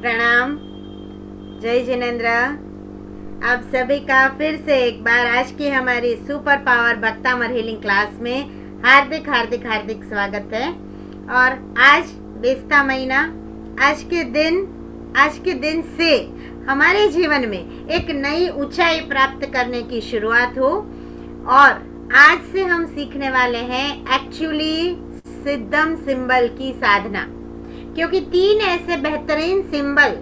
प्रणाम। जय जिनेन्द्र। आप सभी का फिर से एक बार आज की हमारी super power Bhaktamar healing class में हार्दिक हार्दिक हार्दिक स्वागत है। और आज बेस्ता महीना, आज के दिन से हमारे जीवन में एक नई ऊंचाई प्राप्त करने की शुरुआत हो। और आज से हम सीखने वाले हैं एक्चुअली सिद्धम सिंबल की साधना, क्योंकि 3 ऐसे बेहतरीन सिंबल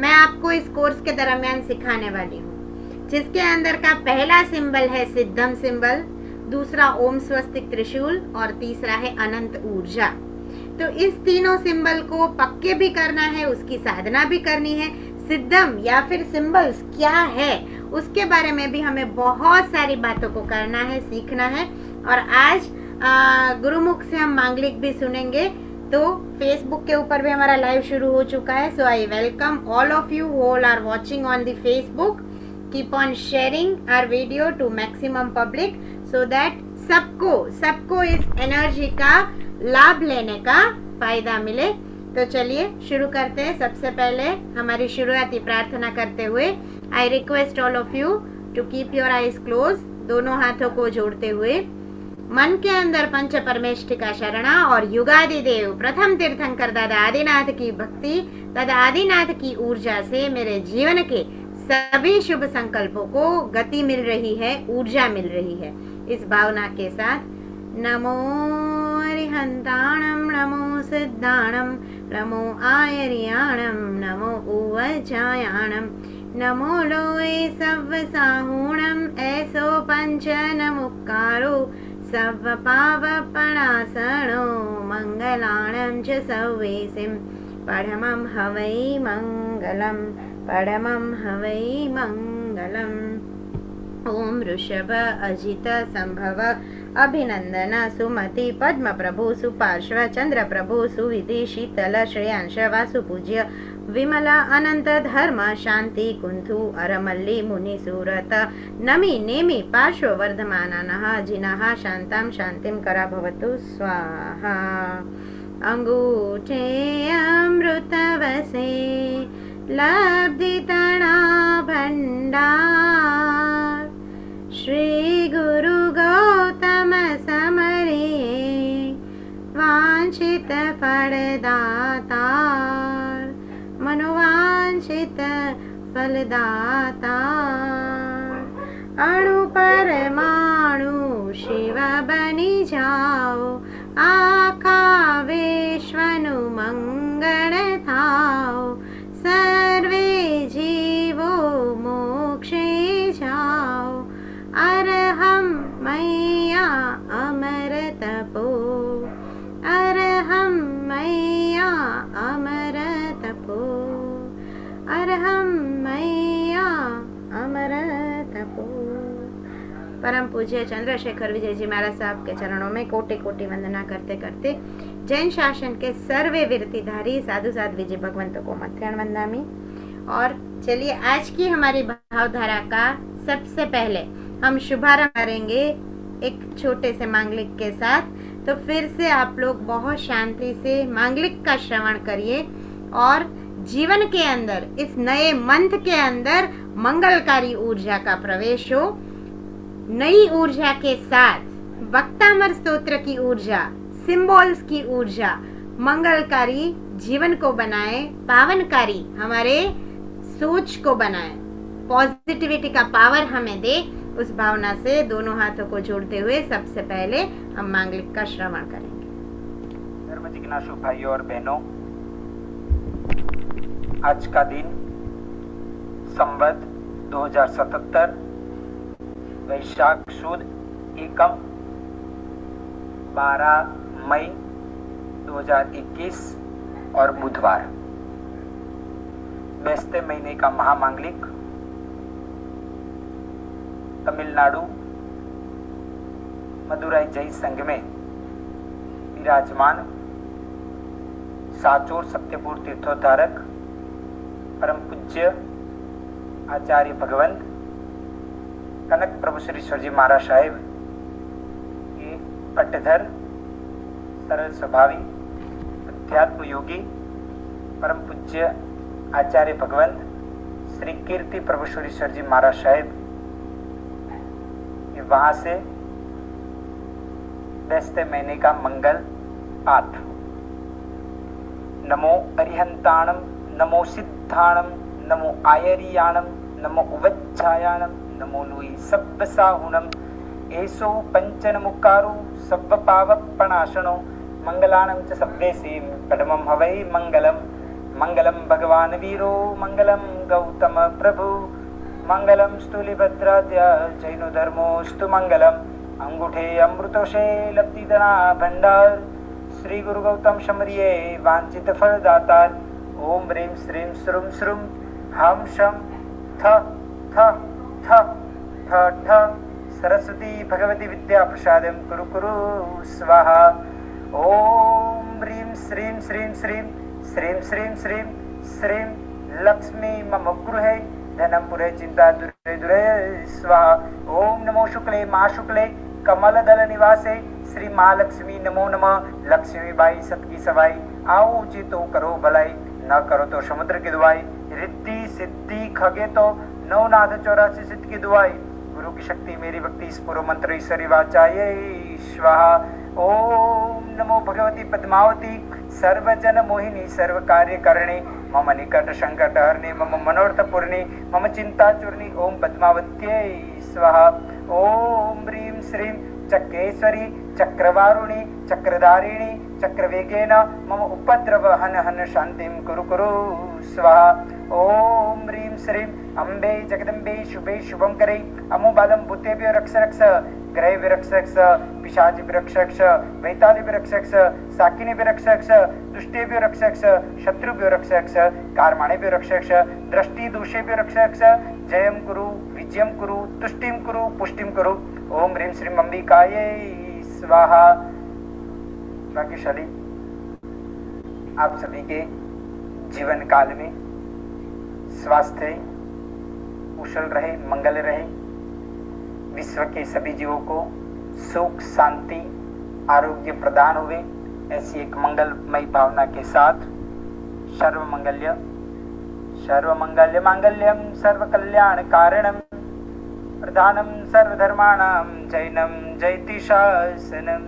मैं आपको इस कोर्स के दरमियान सिखाने वाली हूँ, जिसके अंदर का पहला सिंबल है सिद्धम सिंबल, दूसरा ओम स्वस्तिक त्रिशूल और तीसरा है अनंत ऊर्जा। तो इस तीनों सिंबल को पक्के भी करना है, उसकी साधना भी करनी है। सिद्धम या फिर सिंबल्स क्या है उसके बारे में भी हमें बहुत सारी बातों को करना है, सीखना है। और आज गुरुमुख से हम मांगलिक भी सुनेंगे। तो फेसबुक के ऊपर भी हमारा लाइव शुरू हो चुका है। So I welcome all of you who all are watching on the Facebook. Keep on sharing our video to maximum public so that सबको इस एनर्जी का लाभ लेने का फायदा मिले। तो चलिए शुरू करते हैं। सबसे पहले हमारी शुरुआती प्रार्थना करते हुए I request all of you to keep your eyes close. दोनों हाथों को जोड़ते हुए मन के अंदर पंच परमेष्ठि का शरणा और युगादि देव प्रथम तीर्थंकर दादा आदिनाथ की भक्ति, दादा आदिनाथ की ऊर्जा से मेरे जीवन के सभी शुभ संकल्पों को गति मिल रही है, ऊर्जा मिल रही है। इस भावना के साथ नमो अरिहंताणम, नमो सिद्धाणम, नमो आयरियाणम, नमो उवचायाणम, नमो लोए सव साहूणम, ऐसो पंच नमुक्कारो सव पावपणासनो, मंगलाणं च सवेसिं परमं हवै मंगलम, परमं हवै मंगलम। ओम ऋषभ अजित संभव अभिनंदन सुमति पद्म प्रभु सुपार्श्व चंद्र प्रभु सुविधि शीतल श्रेयांश वासु पूज्य विमल अनंत धर्म शांति कुंथु अरमल्ली मुनि सूरत नमि नेमि पार्श्व वर्धमानः जिनः शांतां शांतिं करा भवतु स्वाहा। अंगूठे अमृतवसे लब्धितणा भंडार, श्री गुरु गौतम समरे वांछित फलदातार, मनोवांछित फलदाता। अणु परमाणु शिव बनी जाओ, आखा विश्वनु मंगल थाओ, सर्वे जीवो मोक्षे जाओ, अरहम मैया अमर तपो, अरहम मैया अमर तपो, अरहम मैया अमर तपो। परम पूज्य चंद्रशेखर विजय जी महाराज साहब के चरणों में कोटि कोटि वंदना करते करते जैन शासन के सर्वे वीरतिधारी साधु साध विजय भगवंतों को मध्याह्न वंदामि। और चलिए आज की हमारी भावधारा का सबसे पहले हम शुभारंभ करेंगे एक छोटे से मांगलिक के साथ। तो फिर से आप लोग बहुत शांति से मांगलिक का श्रवण करिए और जीवन के अंदर इस नए मंथ के अंदर मंगलकारी ऊर्जा का प्रवेश हो। नई ऊर्जा के साथ वक्तामर स्तोत्र की ऊर्जा, सिंबल्स की ऊर्जा मंगलकारी जीवन को बनाए, पावनकारी हमारे सोच को बनाए, पॉजिटिविटी का पावर हमें दे। उस भावना से दोनों हाथों को जोड़ते हुए सबसे पहले हम मांगलिक का श्रवण करेंगे। धर्म जिज्ञासु भाइयों और बहनों, आज का दिन संवत 2077 वैशाख सुद एकम 12 मई 2021 और बुधवार, बेस्ते महीने का महामांगलिक तमिलनाडु मदुराई जय संघ में विराजमान साचोर सत्यपुर तीर्थोद्धारक परम पूज्य आचार्य भगवंत कनक प्रभु श्री ईश्वरजी महाराज साहेब के पट्टधर सरल स्वभावी अध्यात्म योगी परम पूज्य आचार्य भगवंत श्री कीर्ति प्रभु सुरेश्वर जी महाराज साहेब, वहां से 10 महीने का मंगल 8। नमो अरिहंताणम, नमो सिद्धाणम, नमो आयरियाणम, नमो उवच्छायाणम, नमो नुई सब्ब साहुणम, एसो पंचन मुकारो सब्ब पावपणाशनो, मंगलाणं च सब्बेसे पदमं हवै मंगलम। मंगलम भगवान वीरो, मंगलम गौतम प्रभु, मंगलम स्थूलिभद्राद्य जैनो धर्मोस्तु मंगलम। अंगूठे अमृतोषे लब्धिधना भंडार, श्री गुरु गौतम शमरिये वांछित फलदातार। ओम ह्रीं श्रीं श्रुम श्रुम हम शम थ थ थ ठ ठ सरस्वती भगवती विद्या प्रसादम कुरु कुरु स्वाहा। ओम ह्रीं श्रीं श्रीं श्रीं श्रीं श्रीं श्रीं श्रीं लक्ष्मी मम गृहे धनम पुरे चिंता दुरे दुरे स्वाहा। ओम नमो शुक्ले माँ शुक्ले कमल दल निवासे श्री माँ लक्ष्मी नमो नमः। लक्ष्मी बाई सबकी सवाई, आओ जी तो करो भलाई, न करो तो समुद्र की दुआई। रिद्धि सिद्धि खगे तो नवनाथ 84 सिद्ध की दुआई। गुरु की शक्ति मेरी भक्ति, इस पूर्व मंत्र ईश्वरी वाचाये स्वाहा। ओम नमो भगवती पद्मावती सर्वजन मोहिनी सर्व कार्य करणी, मम निकट संकट हरणी, मम मनोरथ पूर्णी, मम चिंता चूर्णी। ओम पद्मावत्यै स्वाहा। ओम ह्रीं श्रीं चक्रेश्वरी चक्रवारुणी चक्रधारिणी चक्रवेगेन मम उपद्रव हन हन शांतिं कुरु कुरु स्वाहा। ओम ह्रीं श्रीं अम्बे जगदम्बे शुभे शुभंकरे, अमुबालम भूतेभ्यो रक्ष रक्ष, ग्रह विरक्ष रक्ष, पिशाच विरक्ष रक्ष, वैतालि विरक्ष रक्ष, साकिनी विरक्ष रक्ष, दुष्टेभ्यो रक्ष रक्ष, शत्रुभ्यो रक्ष रक्ष, कार्माणेभ्यो रक्ष रक्ष, दृष्टि दोषेभ्यो रक्ष रक्ष। जयं कुरु विजयं कुरु तुष्टिं कुरु पुष्टिं कुरु। ओम ह्रीं श्रीं अंबिकायै स्वाहा। भाग्यशाली आप सभी के जीवन काल में स्वास्थ्य कुशल रहे, मंगल रहे, विश्व के सभी जीवों को सुख शांति आरोग्य प्रदान हुए, ऐसी एक मंगलमयी भावना के साथ सर्वमंगल्य मांगल्यम सर्व कल्याण कारणम प्रधानम सर्वधर्माणां जैनम जयति शासनम।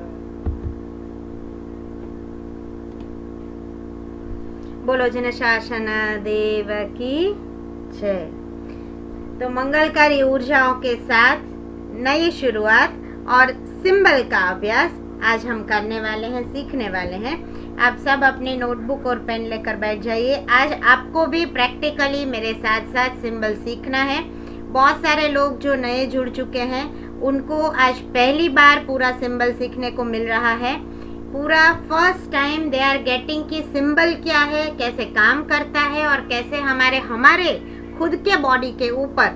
बोलो जन शासन देव की जय। तो मंगलकारी ऊर्जाओं के साथ नई शुरुआत और सिंबल का अभ्यास आज हम करने वाले हैं, सीखने वाले हैं। आप सब अपनी नोटबुक और पेन लेकर बैठ जाइए। आज आपको भी प्रैक्टिकली मेरे साथ साथ सिंबल सीखना है। बहुत सारे लोग जो नए जुड़ चुके हैं उनको आज पहली बार पूरा सिंबल सीखने को मिल रहा है। पूरा first time they are getting कि सिंबल क्या है, कैसे काम करता है और कैसे हमारे खुद के बॉडी के ऊपर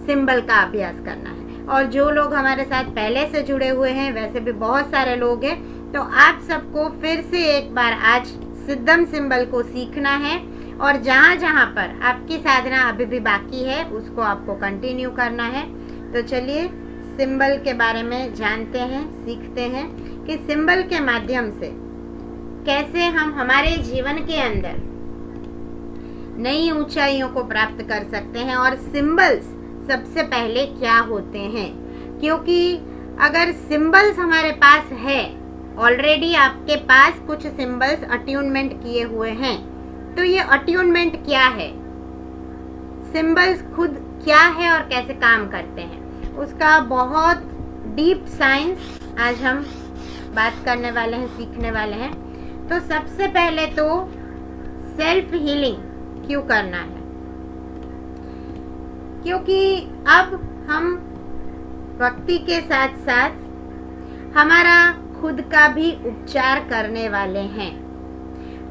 सिंबल का अभ्यास करना है। और जो लोग हमारे साथ पहले से जुड़े हुए हैं, वैसे भी बहुत सारे लोग हैं, तो आप सबको फिर से एक बार आज सिद्धम सिंबल को सीखना है। और जहाँ जहाँ पर आपकी साधना अभी भी बाकी है उसको आपको कंटिन्यू करना है। तो चलिए सिंबल के बारे में जानते हैं, सीखते हैं कि सिंबल के माध्यम से कैसे हम हमारे जीवन के अंदर नई ऊंचाइयों को प्राप्त कर सकते हैं और सिंबल्स सबसे पहले क्या होते हैं। क्योंकि अगर सिंबल्स हमारे पास है, ऑलरेडी आपके पास कुछ सिंबल्स अट्यूनमेंट किए हुए हैं, तो ये अट्यूनमेंट क्या है, सिंबल्स खुद क्या है और कैसे काम करते हैं, उसका बहुत डीप साइंस आज हम बात करने वाले हैं, सीखने वाले हैं। तो सबसे पहले तो सेल्फ हीलिंग क्यों करना है, क्योंकि अब हम भक्ति के साथ साथ हमारा खुद का भी उपचार करने वाले हैं।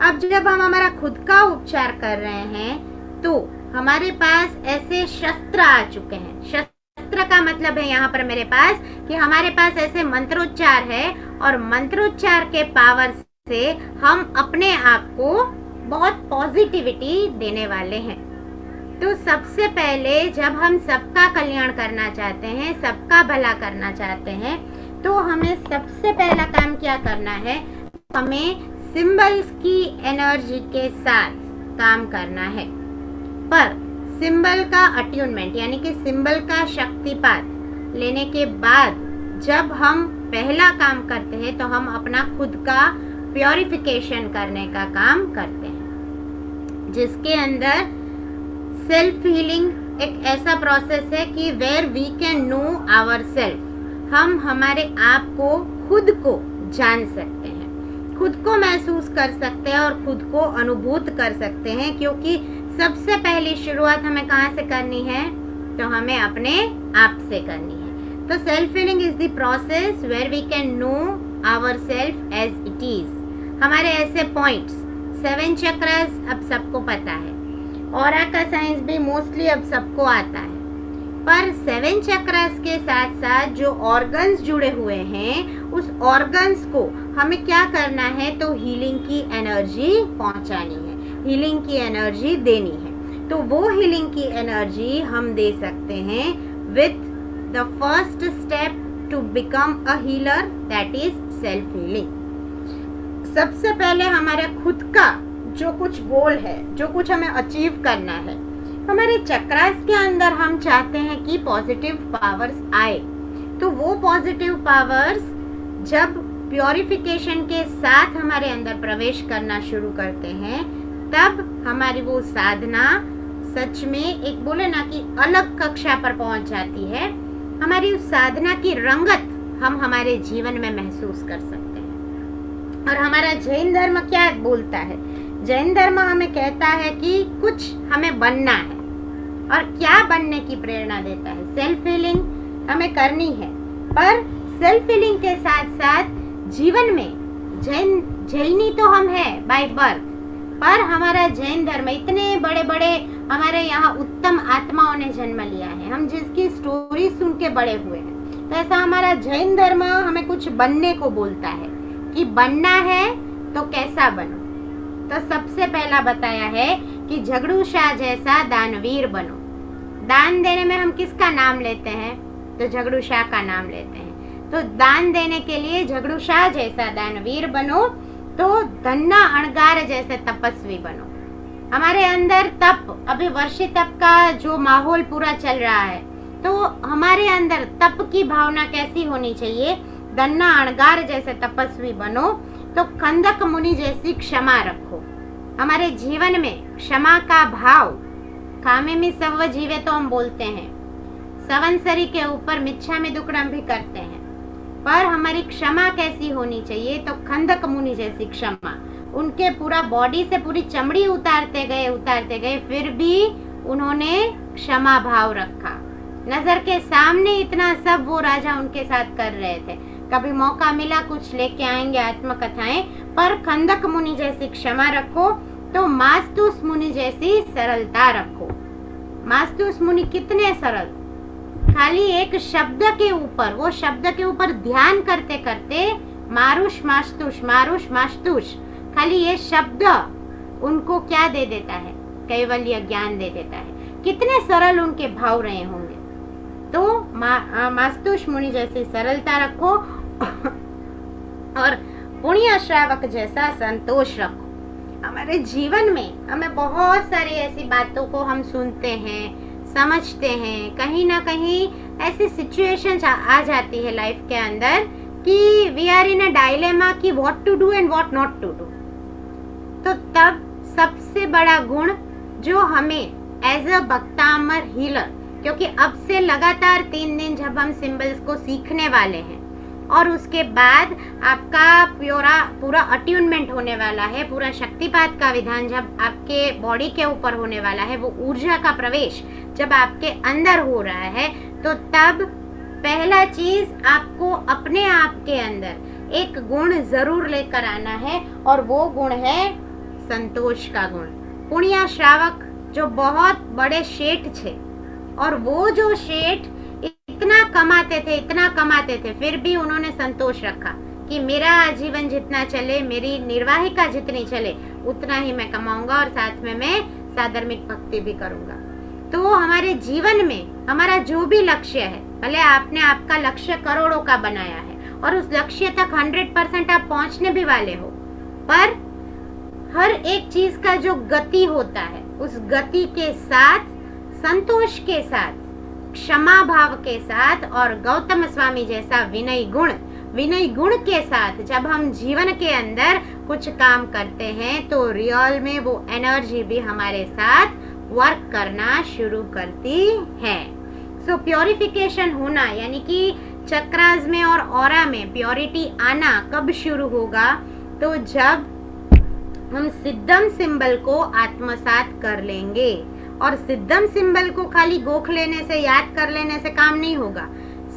अब जब हम हमारा खुद का उपचार कर रहे हैं तो हमारे पास ऐसे शस्त्र आ चुके हैं। शस्त्र का मतलब है यहाँ पर मेरे पास कि हमारे पास ऐसे मंत्रोच्चार है और मंत्रोच्चार के पावर से हम अपने आप को बहुत पॉजिटिविटी देने वाले हैं। तो सबसे पहले जब हम सबका कल्याण करना चाहते हैं, सबका भला करना चाहते हैं, तो हमें सबसे पहला काम क्या करना है, हमें सिंबल्स की एनर्जी के साथ काम करना है। पर सिंबल का अट्यूनमेंट यानी कि सिंबल का शक्तिपात लेने के बाद जब हम पहला काम करते हैं तो हम अपना खुद का प्योरिफिकेशन करने का काम करते हैं, जिसके अंदर सेल्फ हीलिंग एक ऐसा प्रोसेस है कि where we can know our self, हम हमारे आप को खुद को जान सकते हैं, खुद को महसूस कर सकते हैं और खुद को अनुभूत कर सकते हैं। क्योंकि सबसे पहली शुरुआत हमें कहाँ से करनी है, तो हमें अपने आप से करनी है। तो self healing is the process where we can know our self as it is. हमारे ऐसे पॉइंट्स 7 चक्रास अब सबको पता है, ऑरा का साइंस भी मोस्टली अब सबको आता है, पर 7 चक्रास के साथ साथ जो ऑर्गन्स जुड़े हुए हैं उस ऑर्गन्स को हमें क्या करना है, तो हीलिंग की एनर्जी पहुंचानी है, हीलिंग की एनर्जी देनी है। तो वो हीलिंग की एनर्जी हम दे सकते हैं with the first step to become a healer, that is self healing. सबसे पहले हमारा खुद का जो कुछ गोल है, जो कुछ हमें अचीव करना है, हमारे चक्रास के अंदर हम चाहते हैं कि पॉजिटिव पावर्स आए। तो वो पॉजिटिव पावर्स जब प्योरिफिकेशन के साथ हमारे अंदर प्रवेश करना शुरू करते हैं, तब हमारी वो साधना सच में एक बोले ना कि अलग कक्षा पर पहुंच जाती है। हमारी उस साधना की रंगत हम हमारे जीवन में महसूस कर सकते हैं। और हमारा जैन धर्म क्या बोलता है, जैन धर्म हमें कहता है कि कुछ हमें बनना है, और क्या बनने की प्रेरणा देता है, सेल्फ हीलिंग हमें करनी है। पर सेल्फ हीलिंग के साथ साथ जीवन में जैनी तो हम है बाय बर्थ, पर हमारा जैन धर्म इतने बड़े बड़े हमारे यहाँ उत्तम आत्माओं ने जन्म लिया है, हम जिसकी स्टोरी सुन के बड़े हुए हैं। तो ऐसा हमारा जैन धर्म हमें कुछ बनने को बोलता है कि बनना है तो कैसा बनो। तो सबसे पहला बताया है कि झगड़ू शाह जैसा दानवीर बनो। दान देने में हम किसका नाम लेते हैं, तो झगड़ू शाह का नाम लेते हैं। तो दान देने के लिए झगड़ू शाह जैसा दानवीर बनो, तो धन्ना अणगार जैसे तपस्वी बनो। हमारे अंदर तप, अभी वर्षी तप का जो माहौल पूरा चल रहा है, तो हमारे अंदर तप की भावना कैसी होनी चाहिए, धन्ना अणगार जैसे तपस्वी बनो। तो खंदक मुनि जैसी क्षमा रखो। हमारे जीवन में क्षमा का भाव, कामे में सव जीवे तो हम बोलते हैं, सवंसरी के ऊपर मिच्छामि दुक्कडम भी करते हैं, पर हमारी क्षमा कैसी होनी चाहिए, तो खंदक मुनि जैसी क्षमा। उनके पूरा बॉडी से पूरी चमड़ी उतारते गए, फिर भी उन्होंने क्षमा भाव रखा। नजर के सामने इतना सब वो राजा उनके साथ कर रहे थे, कभी मौका मिला कुछ लेके आएंगे आत्मकथाएं, पर खंदक मुनि जैसी क्षमा रखो। तो मास्तूस मुनि जैसी सरलता रखो। मास्तूस मुनि कितने सरल, खाली एक शब्द के ऊपर, वो शब्द के ऊपर ध्यान करते करते मारुष मास्तूष, खाली ये शब्द उनको क्या दे देता है, कैवल्य ज्ञान दे देता है। कितने सरल उनके भाव रहे होंगे। तो मास्तूष मुनि जैसी सरलता रखो और पुण्य श्रावक जैसा संतोष रखो। हमारे जीवन में हमें बहुत सारी ऐसी बातों को हम सुनते हैं, समझते हैं, कहीं ना कहीं ऐसी सिचुएशंस आ जाती है लाइफ के अंदर कि we are in a dilemma कि what to do and what not to do. तो तब सबसे बड़ा गुण जो हमें एज अ भक्तामर हीलर, क्योंकि अब से लगातार 3 दिन जब हम सिंबल्स को सीखने वाले हैं और उसके बाद आपका पूरा अट्यूनमेंट होने वाला है, पूरा शक्तिपात का विधान जब आपके बॉडी के ऊपर होने वाला है, वो ऊर्जा का प्रवेश जब आपके अंदर हो रहा है, तो तब पहला चीज आपको अपने आप के अंदर एक गुण जरूर लेकर आना है, और वो गुण है संतोष का गुण। पुण्य श्रावक जो बहुत बड़े शेठ थे, और वो जो शेठ इतना कमाते थे, फिर भी उन्होंने संतोष रखा कि मेरा जीवन जितना चले, मेरी निर्वाहिका जितनी चले, उतना ही मैं कमाऊंगा और साथ में मैं साधर्मिक भक्ति भी करूंगा। तो हमारे जीवन में हमारा जो भी लक्ष्य है, भले आपने आपका लक्ष्य करोड़ों का बनाया है और उस लक्ष्य तक 100% आप पहुंचने भी वाले हो, पर हर एक चीज का जो गति होता है उस गति के साथ, संतोष के साथ, क्षमा भाव के साथ और गौतम स्वामी जैसा विनय गुण के साथ जब हम जीवन के अंदर कुछ काम करते हैं तो रियल में वो एनर्जी भी हमारे साथ वर्क करना शुरू करती है। सो प्योरिफिकेशन होना यानी कि चक्रास में और ऑरा में प्योरिटी आना कब शुरू होगा? तो जब हम सिद्धम सिंबल को आत्मसात कर लेंगे। और सिद्धम सिंबल को खाली गोख लेने से, याद कर लेने से काम नहीं होगा।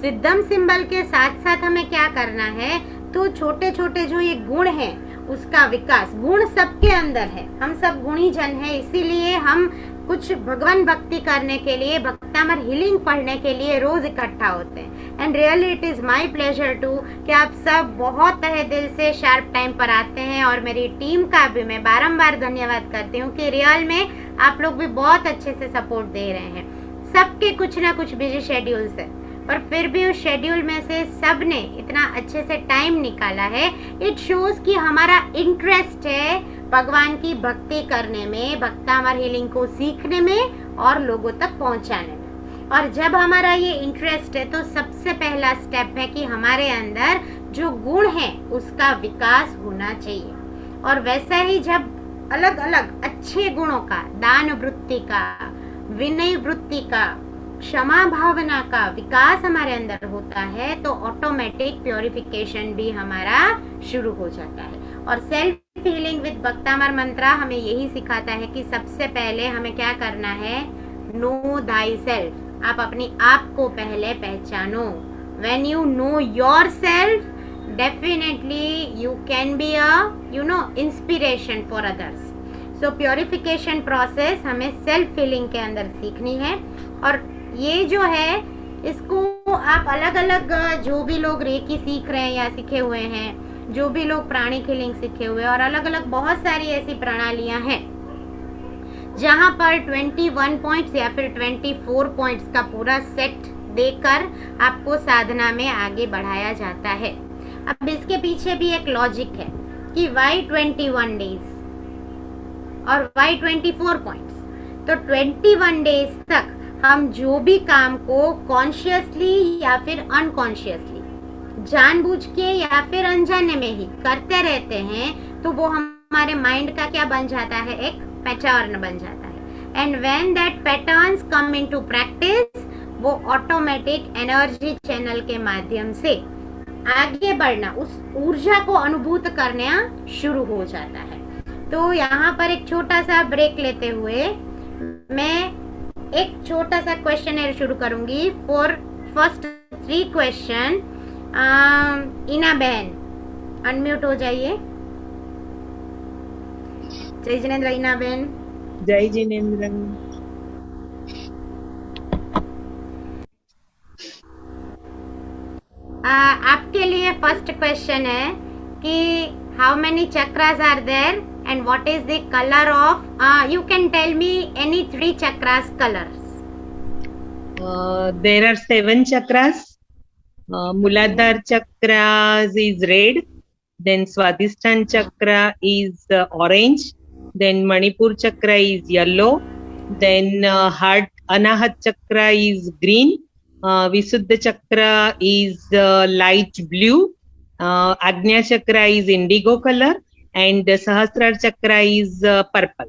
सिद्धम सिंबल के साथ साथ हमें क्या करना है? तो छोटे छोटे जो ये गुण हैं उसका विकास। गुण सबके अंदर है, हम सब गुणी जन हैं, इसीलिए हम कुछ भगवान भक्ति करने के लिए, भक्तामर हीलिंग पढ़ने के लिए रोज इकट्ठा होते हैं। And really it is my pleasure to कि आप सब बहुत तहे दिल से शार्प टाइम पर आते हैं। और मेरी टीम का भी मैं बारंबार धन्यवाद करती हूँ कि रियल में आप लोग भी बहुत अच्छे से सपोर्ट दे रहे हैं। सबके कुछ ना कुछ बिजी शेड्यूल्स है, पर फिर भी उस शेड्यूल में से सब ने इतना अच्छे से टाइम निकाला है। इट शोज कि हमारा इंटरेस्ट है भगवान की भक्ति करने में, भक्तामर हीलिंग को सीखने में और लोगों तक पहुंचाने में। और जब हमारा ये इंटरेस्ट है तो सबसे पहला स्टेप है कि हमारे अंदर जो गुण है उसका विकास होना चाहिए। और वैसा ही जब अलग अलग अच्छे गुणों का, दान वृत्ति का, विनय वृत्ति का, क्षमा भावना का विकास हमारे अंदर होता है तो ऑटोमेटिक प्योरिफिकेशन भी हमारा शुरू हो जाता है। और सेल्फ हीलिंग विद भक्तामर मंत्रा हमें यही सिखाता है कि सबसे पहले हमें क्या करना है? No thy self. आप अपनी आप को पहले पहचानो। When you know your self, definitely you can be inspiration for others. So purification process हमें सेल्फ हीलिंग के अंदर सीखनी है। और ये जो है इसको आप अलग अलग जो भी लोग रेकी सीख रहे हैं या सीखे हुए हैं, जो भी लोग प्राणिक हीलिंग सीखे हुए हैं, और अलग अलग बहुत सारी ऐसी प्रणालियां हैं जहां पर 21 पॉइंट्स या फिर 24 पॉइंट्स का पूरा सेट देकर आपको साधना में आगे बढ़ाया जाता है। अब इसके पीछे भी एक लॉजिक है कि वाई 21 डेज और वाई 24 पॉइंट्स। तो 21 डेज तक हम जो भी काम को कॉन्शियसली या फिर अनकॉन्शियसली, जानबूझ के या फिर अनजाने में ही करते रहते हैं तो वो हमारे माइंड का क्या बन जाता है? एक पैटर्न बन जाता है। And when that patterns come into practice, वो ऑटोमेटिक एनर्जी चैनल के माध्यम से आगे बढ़ना, उस ऊर्जा को अनुभूत करना शुरू हो जाता है। तो यहाँ पर एक छोटा सा ब्रेक लेते हुए मैं एक छोटा सा क्वेश्चन शुरू करूंगी फॉर फर्स्ट 3 क्वेश्चन। इना बहन अनम्यूट हो जाइए। जय जिनेंद्र। इना बहन। जय जिनेंद्र। आपके लिए फर्स्ट क्वेश्चन है कि how many chakras are there and what is the color of you can tell me any 3 chakras colors. There are 7 chakras. Muladhara chakra is red, then Swadhisthana chakra is orange, then Manipur chakra is yellow, then heart Anahat chakra is green, Visuddha chakra is light blue, Agnya chakra is indigo color, and Sahasrar chakra is purple.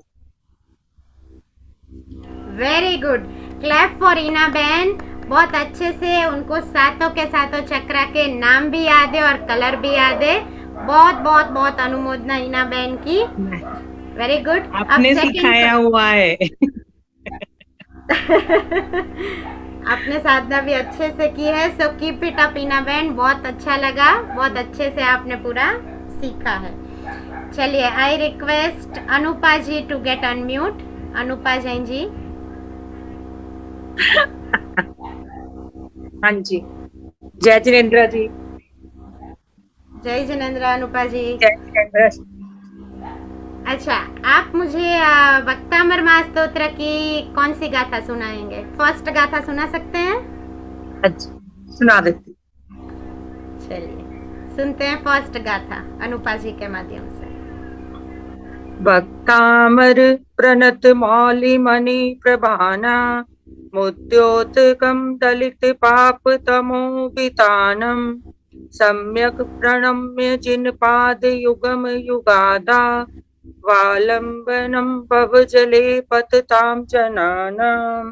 Very good. Clap for Ina बहन। बहुत अच्छे से उनको सातों के सातों चक्रा के नाम भी याद है और कलर भी याद है। बहुत बहुत बहुत अनुमोदना इना बहन की। Very good. आपने सिखाया हुआ है। आपने साधना भी अच्छे से की है। सो कीप इट अप इना बहन। बहुत अच्छा लगा, बहुत अच्छे से आपने पूरा सीखा है। चलिए, I request Anupa ji to get unmute. Anupa Jain ji. हाँ जी। जय जिनेंद्र जी। जय जिनेंद्र अनुपा जी। जय जिनेंद्र। अच्छा, आप मुझे भक्तामर महास्तोत्र की कौन सी गाथा सुनाएंगे? फर्स्ट गाथा सुना सकते हैं? अच्छा, सुना देती। चलिए सुनते हैं फर्स्ट गाथा अनुपा जी के माध्यम से। भक्तामर प्रणतमौलिमणि प्रभाना मुद्योतकं दलित पाप तमोवितानम् सम्यक् प्रणम्य जिनपाद युगम युगादा वालंबनम भवजले पततां जनानाम्।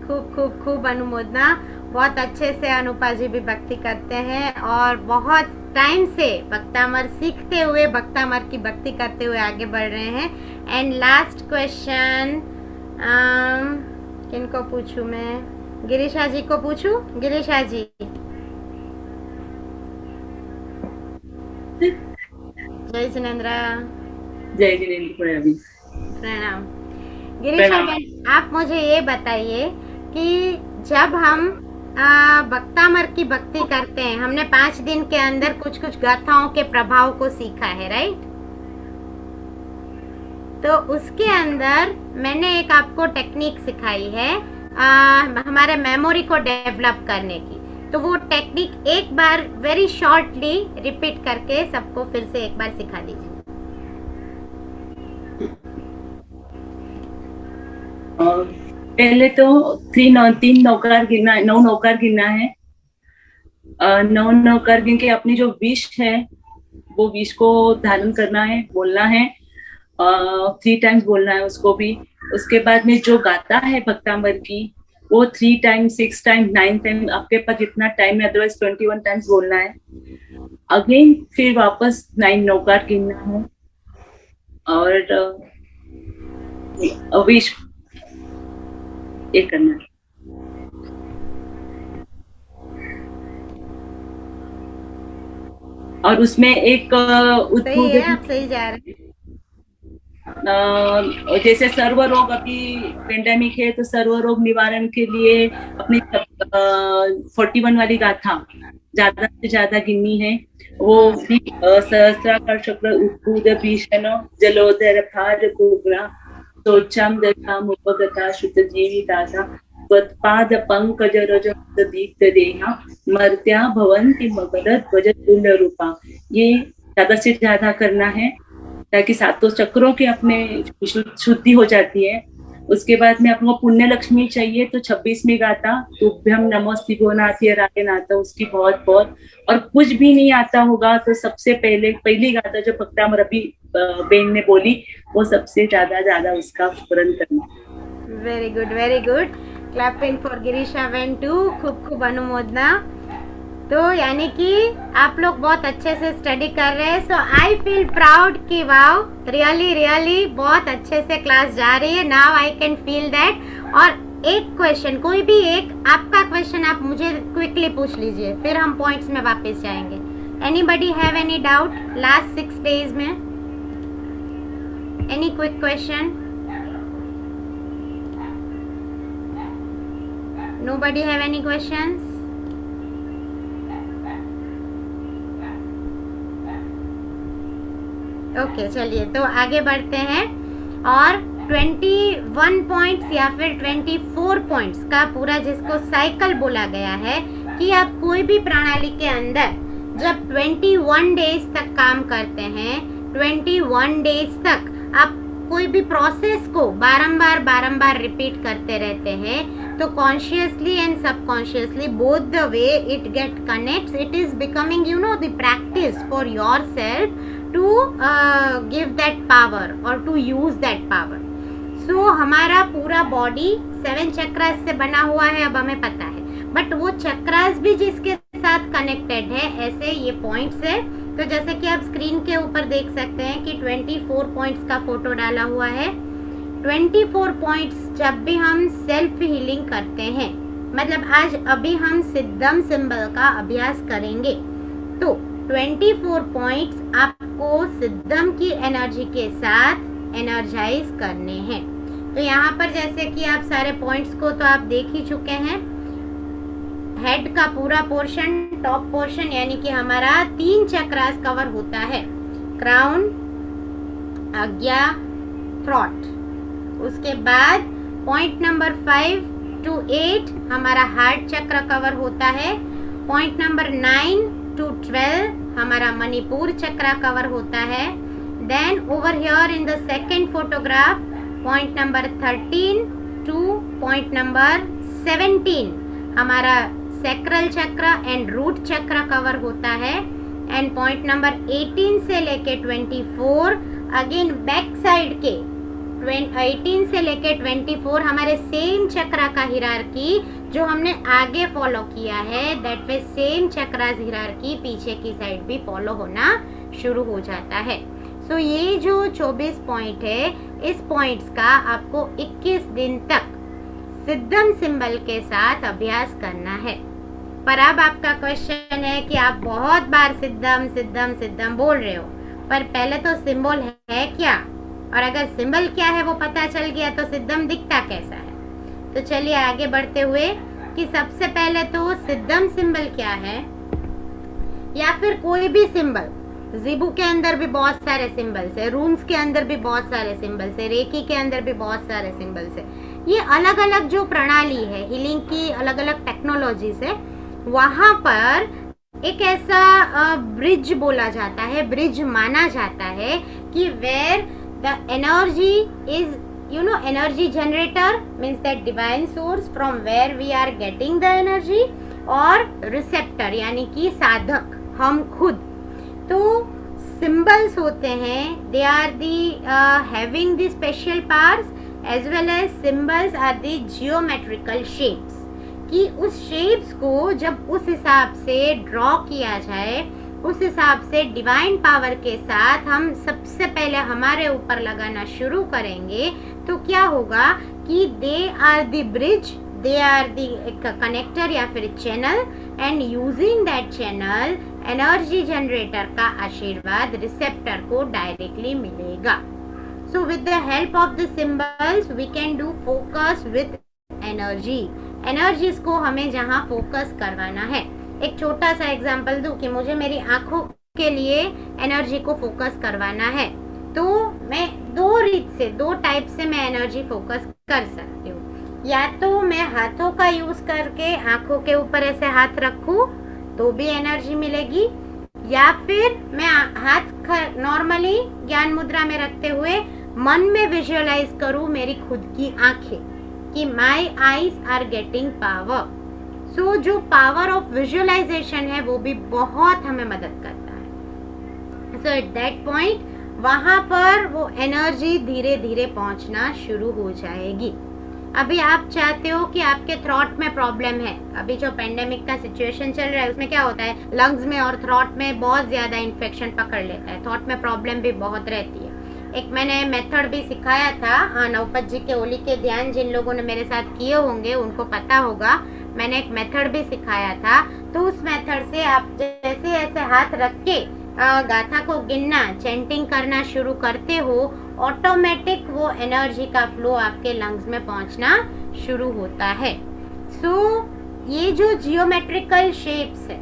खूब खूब खूब अनुमोदना। बहुत अच्छे से अनुपा जी भी भक्ति करते हैं और बहुत टाइम से भक्तामर सीखते हुए भक्तामर की भक्ति करते हुए आगे बढ़ रहे हैं। एंड लास्ट क्वेश्चन किनको पूछूं मैं? गिरीशा जी को पूछूं? गिरीशा जी, जय जिनेन्द्र। जय जिनेन्द्र, प्रणाम। गिरीशा बहन, आप मुझे ये बताइए कि जब हम भक्तामर की भक्ति करते हैं, हमने 5 दिन के अंदर कुछ कुछ गाथाओं के प्रभाव को सीखा है, राइट? तो उसके अंदर मैंने एक आपको टेक्निक सिखाई है हमारे मेमोरी को डेवलप करने की। तो वो टेक्निक एक बार वेरी शॉर्टली रिपीट करके सबको फिर से एक बार सिखा दीजिए। पहले तो 3 नौकार गिनना, 9 नौकार गिनना है। 9 नौकार गिन के अपनी जो विश है वो विश को धारण करना है, बोलना है। 3 टाइम्स बोलना है उसको भी। उसके बाद में जो गाता है भक्तामर की वो 3 टाइम्स, 6 टाइम्स, 9 टाइम्स, आपके पास जितना टाइम है, अदरवाइज 21 टाइम्स बोलना है। अगेन फिर वापस 9 नौकार गिनना है और विश ये करना है। और उसमें एक सही है, आप सही जा रहे हैं। जैसे सर्व रोग, अभी पेंडेमिक है तो सर्व रोग निवारण के लिए अपनी 41 वाली गाथा ज्यादा से ज्यादा गिननी है। वो भी सहस्राकार चक्र उद्भूत भीषण जलोदर भार कुग्रा सोचाम दशाम उपगता शुद्ध जीवी दाता त्वत्पाद पंकज रज दीप्त देहा मर्त्या भवन्ति मगध ध्वज तुल्य रूपा। ये ज्यादा से ज्यादा करना है ताकि 7 चक्रों की अपने शुद्धि हो जाती है। उसके बाद में अपने को पुण्य लक्ष्मी चाहिए तो 26वीं गाथा तुभ्यम नमोस्ति गोनाथी रायनाथ, उसकी बहुत बहुत। और कुछ भी नहीं आता होगा तो सबसे पहली गाथा जो भक्तामर अभी बेन ने बोली वो सबसे ज्यादा उसका स्मरण करना। Very good, very good. Clapping for Girisha वेन टू। खूब खूब अनुमोदना। तो यानी कि आप लोग बहुत अच्छे से स्टडी कर रहे हैं। सो आई फील प्राउड कि वाओ, रियली बहुत अच्छे से क्लास जा रही है। Now I can feel that. और एक क्वेश्चन, कोई भी एक आपका क्वेश्चन आप मुझे क्विकली पूछ लीजिए, फिर हम पॉइंट्स में वापस जाएंगे। Anybody have any doubt last 6 days में? Any quick question? Nobody have any questions? Okay, चलिए तो आगे बढ़ते हैं। और 21 पॉइंट्स या फिर 24 पॉइंट्स का पूरा जिसको साइकिल बोला गया है कि आप कोई भी प्रणाली के अंदर जब 21 डेज तक काम करते हैं, 21 डेज तक आप कोई भी प्रोसेस को बारंबार रिपीट करते रहते हैं तो consciously and subconsciously both the way it get connects. It is becoming the practice for yourself to give that power or to use that power. So हमारा पूरा बॉडी 7 चक्रास से बना हुआ है, अब हमें पता है, बट वो चक्रास भी जिसके साथ कनेक्टेड है, ऐसे ये पॉइंट्स है। तो जैसे कि आप स्क्रीन के ऊपर देख सकते हैं कि 24 पॉइंट्स का फोटो डाला हुआ है। 24 पॉइंट्स जब भी हम सेल्फ हीलिंग करते हैं, मतलब आज अभी हम सिद्धम सिंबल का अभ्यास करेंगे, तो 24 पॉइंट्स आपको सिद्धम की एनर्जी के साथ एनर्जाइज करने हैं। तो यहाँ पर जैसे कि आप सारे पॉइंट्स को तो आप देख ही चुके हैं। हेड का पूरा पोर्शन, टॉप पोर्शन, यानी कि हमारा 3 चक्रास कवर होता है, क्राउन, आज्ञा, थ्रॉट। उसके बाद पॉइंट नंबर 5 to 8 हमारा हार्ट चक्र कवर होता है। पॉइंट नंबर 9 to 12 हमारा मणिपुर चक्र कवर होता है। Then over here in the second photograph, point number 13 to point number 17 हमारा sacral chakra and root chakra cover होता है, and point number 18 से लेके 24 again back side के 18 से लेके 24 हमारे सेम चक्रा का हिरार्की जो हमने आगे फॉलो किया है, that way same chakras hierarchy पीछे की साइड भी फॉलो होना शुरू हो जाता है। सो ये जो 24 पॉइंट है, इस पॉइंट्स का आपको 21 दिन तक सिद्धम सिंबल के साथ अभ्यास करना है। पर अब आपका क्वेश्चन है कि आप बहुत बार सिद्धम सिद्धम सिद्धम बोल रहे हो, पर पहले तो सिंबल है क्या, और अगर सिंबल क्या है वो पता चल गया तो सिद्धम दिखता कैसा है। तो चलिए आगे बढ़ते हुए कि सबसे पहले तो सिद्धम सिंबल क्या है, या फिर कोई भी सिंबल। ज़िबू के अंदर भी बहुत सारे सिंबल्स है, रून्स के अंदर भी बहुत सारे सिंबल्स है, रेकी के अंदर भी बहुत सारे सिंबल्स है। ये अलग अलग जो प्रणाली है हीलिंग की, अलग अलग टेक्नोलॉजीज है, वहां पर एक ऐसा ब्रिज बोला जाता है, ब्रिज माना जाता है कि where the energy is, you know, energy generator means that divine source from where we are getting the energy, और receptor यानी कि साधक हम खुद। तो symbols होते हैं, they are the having the special powers as well as symbols are the geometrical shapes, कि उस shapes को जब उस हिसाब से draw किया जाए, उस हिसाब से डिवाइन पावर के साथ हम सबसे पहले हमारे ऊपर लगाना शुरू करेंगे, तो क्या होगा कि they are the bridge, they are the connector या फिर channel, and using that channel energy generator का आशीर्वाद रिसेप्टर को डायरेक्टली मिलेगा। So with the help of the symbols we can do focus with energy. Energies को हमें जहाँ focus करवाना है, एक छोटा सा एग्जांपल दूं कि मुझे मेरी आंखों के लिए एनर्जी को फोकस करवाना है, तो मैं दो टाइप से मैं एनर्जी फोकस कर सकती हूँ। या तो मैं हाथों का यूज करके आंखों के ऊपर ऐसे हाथ रखूं तो भी एनर्जी मिलेगी, या फिर मैं हाथ नॉर्मली ज्ञान मुद्रा में रखते हुए मन में विजुअलाइज करूं मेरी खुद की आंखें कि my eyes are getting power. So जो पावर ऑफ विजुअलाइजेशन है वो भी बहुत हमें मदद करता है। सो एट दैट पॉइंट वहां पर वो एनर्जी धीरे धीरे पहुंचना शुरू हो जाएगी। अभी आप चाहते हो कि आपके थ्रॉट में प्रॉब्लम है, अभी जो पेंडेमिक का सिचुएशन चल रहा है उसमें क्या होता है, लंग्स में और थ्रॉट में बहुत ज्यादा इन्फेक्शन पकड़ लेता है, थ्रॉट में प्रॉब्लम भी बहुत रहती है। एक मैंने मेथड भी सिखाया था, नवपत जी के ओली के ध्यान जिन लोगों ने मेरे साथ किए होंगे उनको पता होगा, मैंने एक मेथड भी सिखाया था। तो उस मेथड से आप जैसे ऐसे हाथ रख के गाथा को गिनना, चैंटिंग करना शुरू करते हो, ऑटोमेटिक वो एनर्जी का फ्लो आपके लंग्स में पहुंचना शुरू होता है। सो ये जो जियोमेट्रिकल शेप्स है,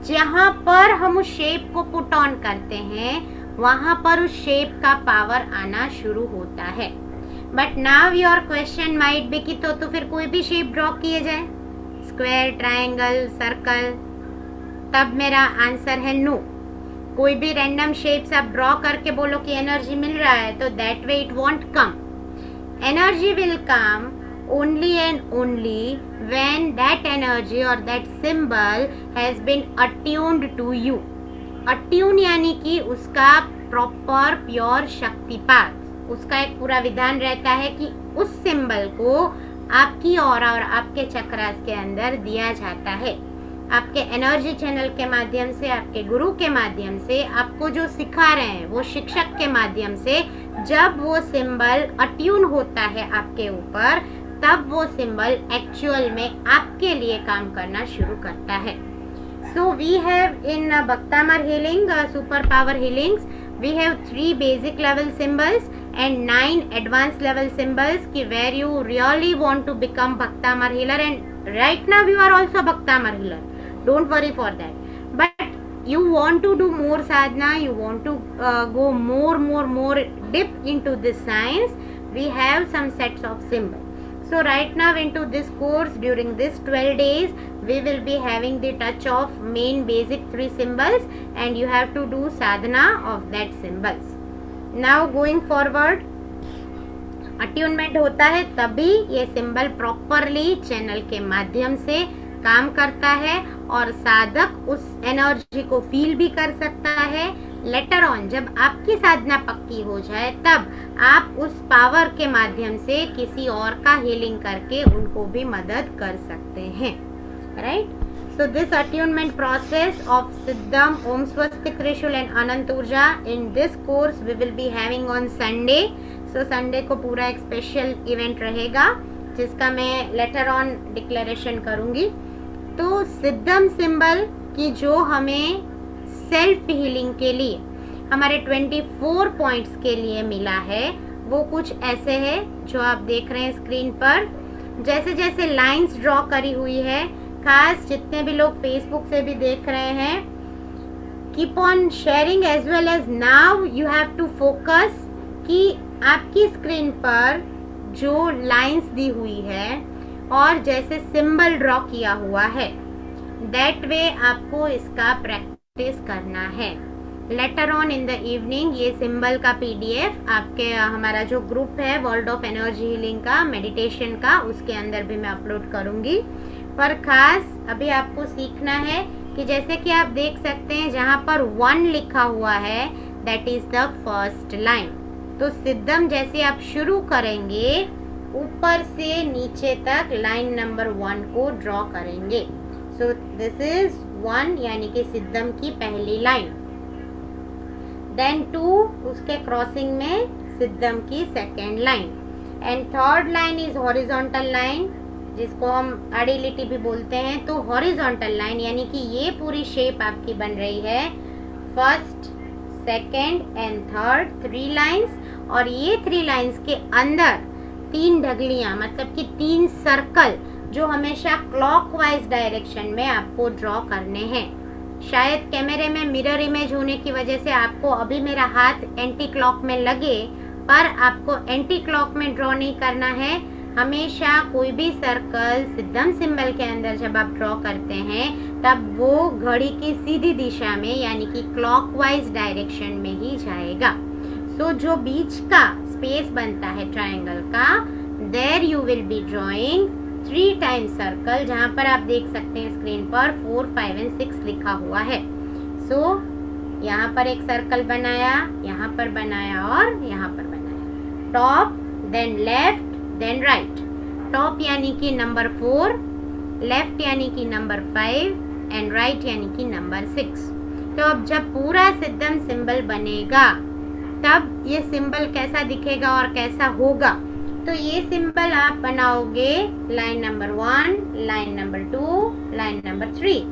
जहां पर हम उस शेप को पुट ऑन करते हैं वहां पर उस शेप का पावर आना शुरू होता है। But now your question might be कि तो फिर कोई भी शेप ड्रॉ किए जाए, स्क्वायर, ट्रायंगल, सर्कल, तब मेरा आंसर है नो। कोई भी रैंडम शेप्स आप ड्रॉ करके बोलो कि एनर्जी मिल रहा है, तो that way it won't come. Energy will come only and only when that energy or that symbol has been attuned to you. Attune यानी कि उसका प्रॉपर प्योर शक्तिपात, उसका एक पूरा विधान रहता है कि उस सिंबल को आपकी ऑरा और आपके चक्रास के अंदर दिया जाता है, आपके एनर्जी चैनल के माध्यम से, आपके गुरु के माध्यम से, आपको जो सिखा रहे हैं वो शिक्षक के माध्यम से। जब वो सिंबल अट्यून होता है आपके ऊपर, तब वो सिंबल एक्चुअल में आपके लिए काम करना शुरू करता है। So we have in Bhaktamar healing, super power healings, we have 3 basic level symbols and 9 advanced level symbols ki where you really want to become Bhaktamar healer, and right now you are also Bhaktamar healer, don't worry for that, but you want to do more sadhana, you want to go more deep into this science, we have some sets of symbols. So right now into this course, during this 12 days, we will be having the touch of main basic 3 symbols, and you have to do sadhana of that symbols. Now going forward, attunement होता है तभी ये symbol properly channel के माध्यम से काम करता है और साधक उस एनर्जी को फील भी कर सकता है। लेटर ऑन जब आपकी साधना पक्की हो जाए तब आप उस पावर के माध्यम से किसी और का हीलिंग करके उनको भी मदद कर सकते हैं, right. So this attunement process of Siddham, Om Swastik Trishul and Anant Urja in this course we will be having on Sunday. So Sunday को पूरा एक स्पेशल इवेंट रहेगा जिसका मैं लेटर ऑन डिक्लेरेशन करूंगी। तो सिद्धम सिंबल की जो हमें सेल्फ हीलिंग के लिए हमारे 24 पॉइंट्स के लिए मिला है वो कुछ ऐसे है जो आप देख रहे हैं स्क्रीन पर। जैसे जैसे लाइंस ड्रॉ करी हुई है, खास जितने भी लोग फेसबुक से भी देख रहे हैं, keep on sharing as well as now you have to focus कि आपकी स्क्रीन पर जो लाइंस दी हुई है और जैसे सिंबल ड्रॉ किया हुआ है दैट वे आपको इसका प्रैक्टिस करना है। Later on in the evening ये सिंबल का पीडीएफ आपके हमारा जो ग्रुप है वर्ल्ड ऑफ एनर्जी हीलिंग का मेडिटेशन का उसके अंदर भी मैं अपलोड करूंगी। पर खास अभी आपको सीखना है कि जैसे कि आप देख सकते हैं जहां पर 1 लिखा हुआ है that is the first line. तो सिद्धम जैसे आप शुरू करेंगे ऊपर से नीचे तक लाइन नंबर 1 को ड्रॉ करेंगे। सो दिस इज 1 यानी कि सिद्धम की पहली लाइन। देन 2 उसके क्रॉसिंग में सिद्धम की second line and third line is horizontal line जिसको हम आड़ी लिटी भी बोलते हैं। तो हॉरिजॉन्टल लाइन यानी कि ये पूरी शेप आपकी बन रही है first second and third 3 lines और ये 3 लाइंस के अंदर 3 ढगलियां मतलब कि 3 सर्कल जो हमेशा क्लॉकवाइज डायरेक्शन में आपको ड्रॉ करने हैं। शायद कैमरे में मिरर इमेज होने की वजह से आपको अभी मेरा हाथ एंटी क्लॉक में लगे पर आपको एंटी क्लॉक में ड्रॉ नहीं करना है। हमेशा कोई भी सर्कल सिद्धम सिंबल के अंदर जब आप ड्रॉ करते हैं तब वो घड़ी की सीधी दिशा में यानी कि क्लॉकवाइज डायरेक्शन में ही जाएगा। सो जो बीच का स्पेस बनता है ट्रायंगल का there you will be drawing 3 times circle जहां पर आप देख सकते हैं स्क्रीन पर 4, 5 and 6 लिखा हुआ है। सो यहाँ पर एक सर्कल बनाया, यहाँ पर बनाया और यहाँ पर बनाया। Top then left then right. Top यानी कि नंबर 4, लेफ्ट यानी कि नंबर 5 एंड राइट यानी कि नंबर 6। तो अब जब पूरा सिद्धम सिंबल बनेगा तब ये सिंबल कैसा दिखेगा और कैसा होगा। तो ये सिंबल आप बनाओगे line number 1, line number 2, line number 3,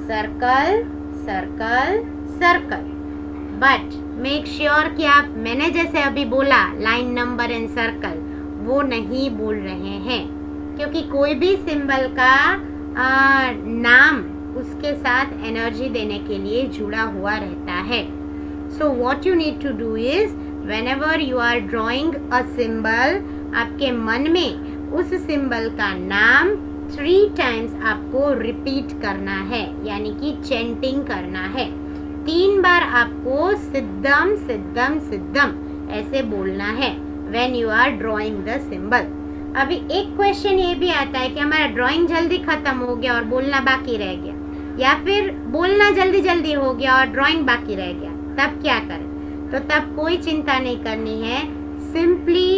circle circle circle. But make sure कि आप मैंने जैसे अभी बोला लाइन नंबर एंड सर्कल वो नहीं बोल रहे हैं क्योंकि कोई भी सिंबल का नाम उसके साथ एनर्जी देने के लिए जुड़ा हुआ रहता है। So what you need to do is whenever you are drawing a symbol आपके मन में उस सिंबल का नाम 3 टाइम्स आपको रिपीट करना है यानी कि चैंटिंग करना है। 3 बार आपको सिद्धम सिद्धम सिद्धम ऐसे बोलना है when you are drawing the symbol. अभी एक क्वेश्चन ये भी आता है कि हमारा ड्राइंग जल्दी खत्म हो गया और बोलना बाकी रह गया, या फिर बोलना जल्दी जल्दी हो गया और ड्राइंग बाकी रह गया, तब क्या करें। तो तब कोई चिंता नहीं करनी है, सिंपली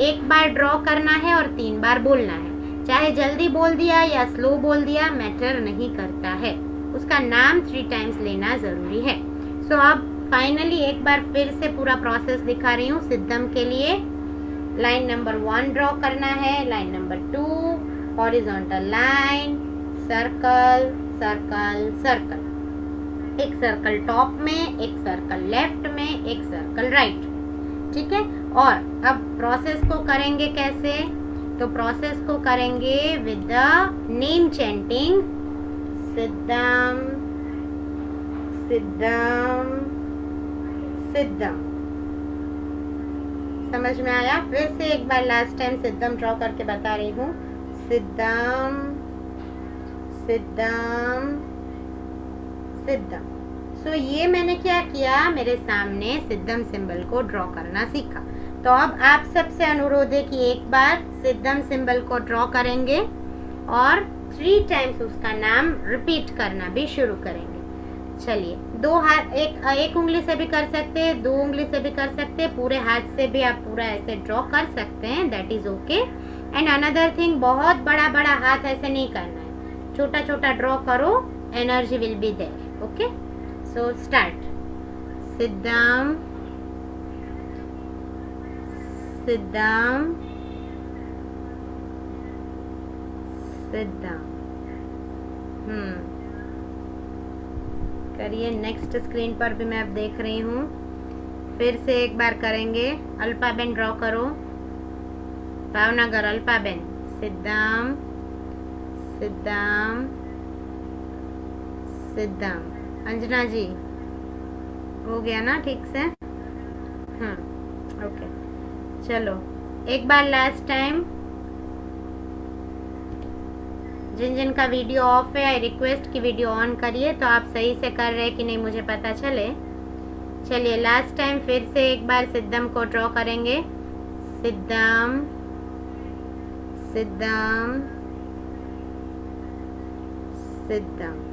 एक बार ड्रॉ करना है और 3 बार बोलना है। चाहे जल्दी बोल दिया या स्लो बोल दिया मैटर नहीं करता है, उसका नाम 3 टाइम्स लेना जरूरी है। सो अब फाइनली एक बार फिर से पूरा प्रोसेस दिखा रही हूँ। सिद्धम के लिए लाइन नंबर 1 ड्रॉ करना है, line number 2 horizontal line, circle circle circle, एक सर्कल टॉप में, एक सर्कल लेफ्ट में, एक सर्कल राइट। ठीक है। और अब प्रोसेस को करेंगे कैसे, तो प्रोसेस को करेंगे विद द नेम चैंटिंग सिद्धम सिद्धम सिद्धम। समझ में आया? फिर से एक बार लास्ट टाइम सिद्धम ड्रॉ करके बता रही हूँ। सिद्धम सिद्धम सिद्धम। सो ये मैंने क्या किया, मेरे सामने सिद्धम सिंबल को ड्रॉ करना सीखा। तो अब आप सबसे अनुरोध है कि एक बार सिद्धम सिंबल को ड्रॉ करेंगे और 3 टाइम्स उसका नाम रिपीट करना भी शुरू करेंगे। चलिए, 2 हाथ, एक उंगली से भी कर सकते हैं, 2 उंगली से भी कर सकते हैं, पूरे हाथ से भी आप पूरा ऐसे ड्रॉ कर सकते हैं, that is okay. And another thing, बहुत बड़ा बड़ा हाथ ऐसे नहीं करना है, छोटा छोटा ड्रॉ करो, energy will be there. Okay, so start. सिद्धम सिद्धम सिद्धम। करिए। नेक्स्ट स्क्रीन पर भी मैं अब देख रही हूँ, फिर से एक बार करेंगे। अल्पाबेन ड्रॉ करो, भावनगर अल्पाबेन। सिद्धम सिद्धम सिद्धम। अंजना जी, हो गया ना ठीक से? ओके, चलो एक बार लास्ट टाइम। जिन जिन का वीडियो ऑफ है, आई रिक्वेस्ट कि वीडियो ऑन करिए, तो आप सही से कर रहे हैं कि नहीं मुझे पता चले। चलिए लास्ट टाइम फिर से एक बार सिद्धम को ड्रॉ करेंगे। सिद्धम सिद्धम सिद्धम।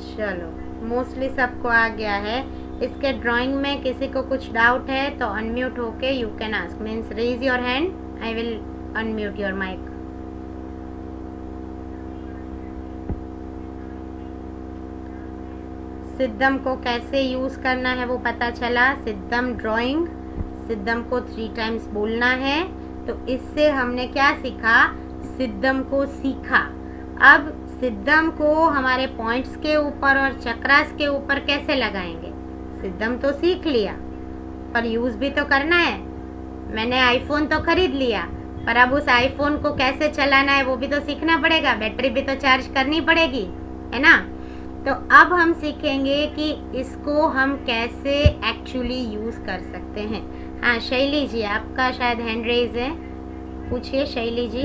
चलो, मोस्टली सबको आ गया है। इसके ड्राइंग में किसी को कुछ डाउट है तो अनम्यूट होके you can ask, means raise your hand, I will unmute your mic. सिद्धम को कैसे यूज करना है वो पता चला। सिद्धम ड्राइंग, सिद्धम को 3 टाइम्स बोलना है। तो इससे हमने क्या सीखा? सिद्धम को सीखा। अब सिद्धम को हमारे पॉइंट्स के ऊपर और चक्रास के ऊपर कैसे लगाएंगे? सिद्धम तो सीख लिया, पर यूज भी तो करना है। मैंने आईफोन तो खरीद लिया, पर अब उस आईफोन को कैसे चलाना है वो भी तो सीखना पड़ेगा, बैटरी भी तो चार्ज करनी पड़ेगी, है ना? तो अब हम सीखेंगे कि इसको हम कैसे एक्चुअली यूज कर सकते हैं। हाँ शैली जी, आपका शायद हैंड रेज है, पूछिए शैली जी।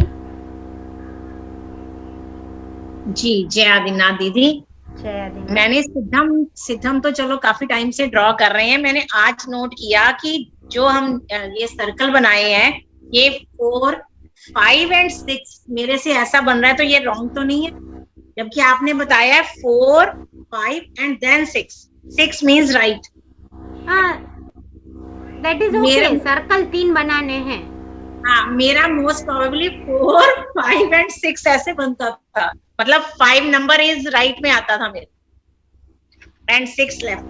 जी, जय आदिनाथ दीदी। जय आदिनाथ। मैंने सिद्धम तो चलो काफी टाइम से ड्रॉ कर रहे हैं। मैंने आज नोट किया कि जो हम ये सर्कल बनाए हैं, ये 4, 5 एंड 6 मेरे से ऐसा बन रहा है, तो ये रॉन्ग तो नहीं है? जबकि आपने बताया है 4, 5 एंड देन 6। 6 means right. हाँ, दैट इज ओके। सर्कल 3 बनाने हैं। हाँ, मेरा मोस्ट प्रोबेबली 4, 5 एंड 6 ऐसे बनता था, मतलब 5 नंबर इज राइट में आता था मेरे, एंड 6 लेफ्ट।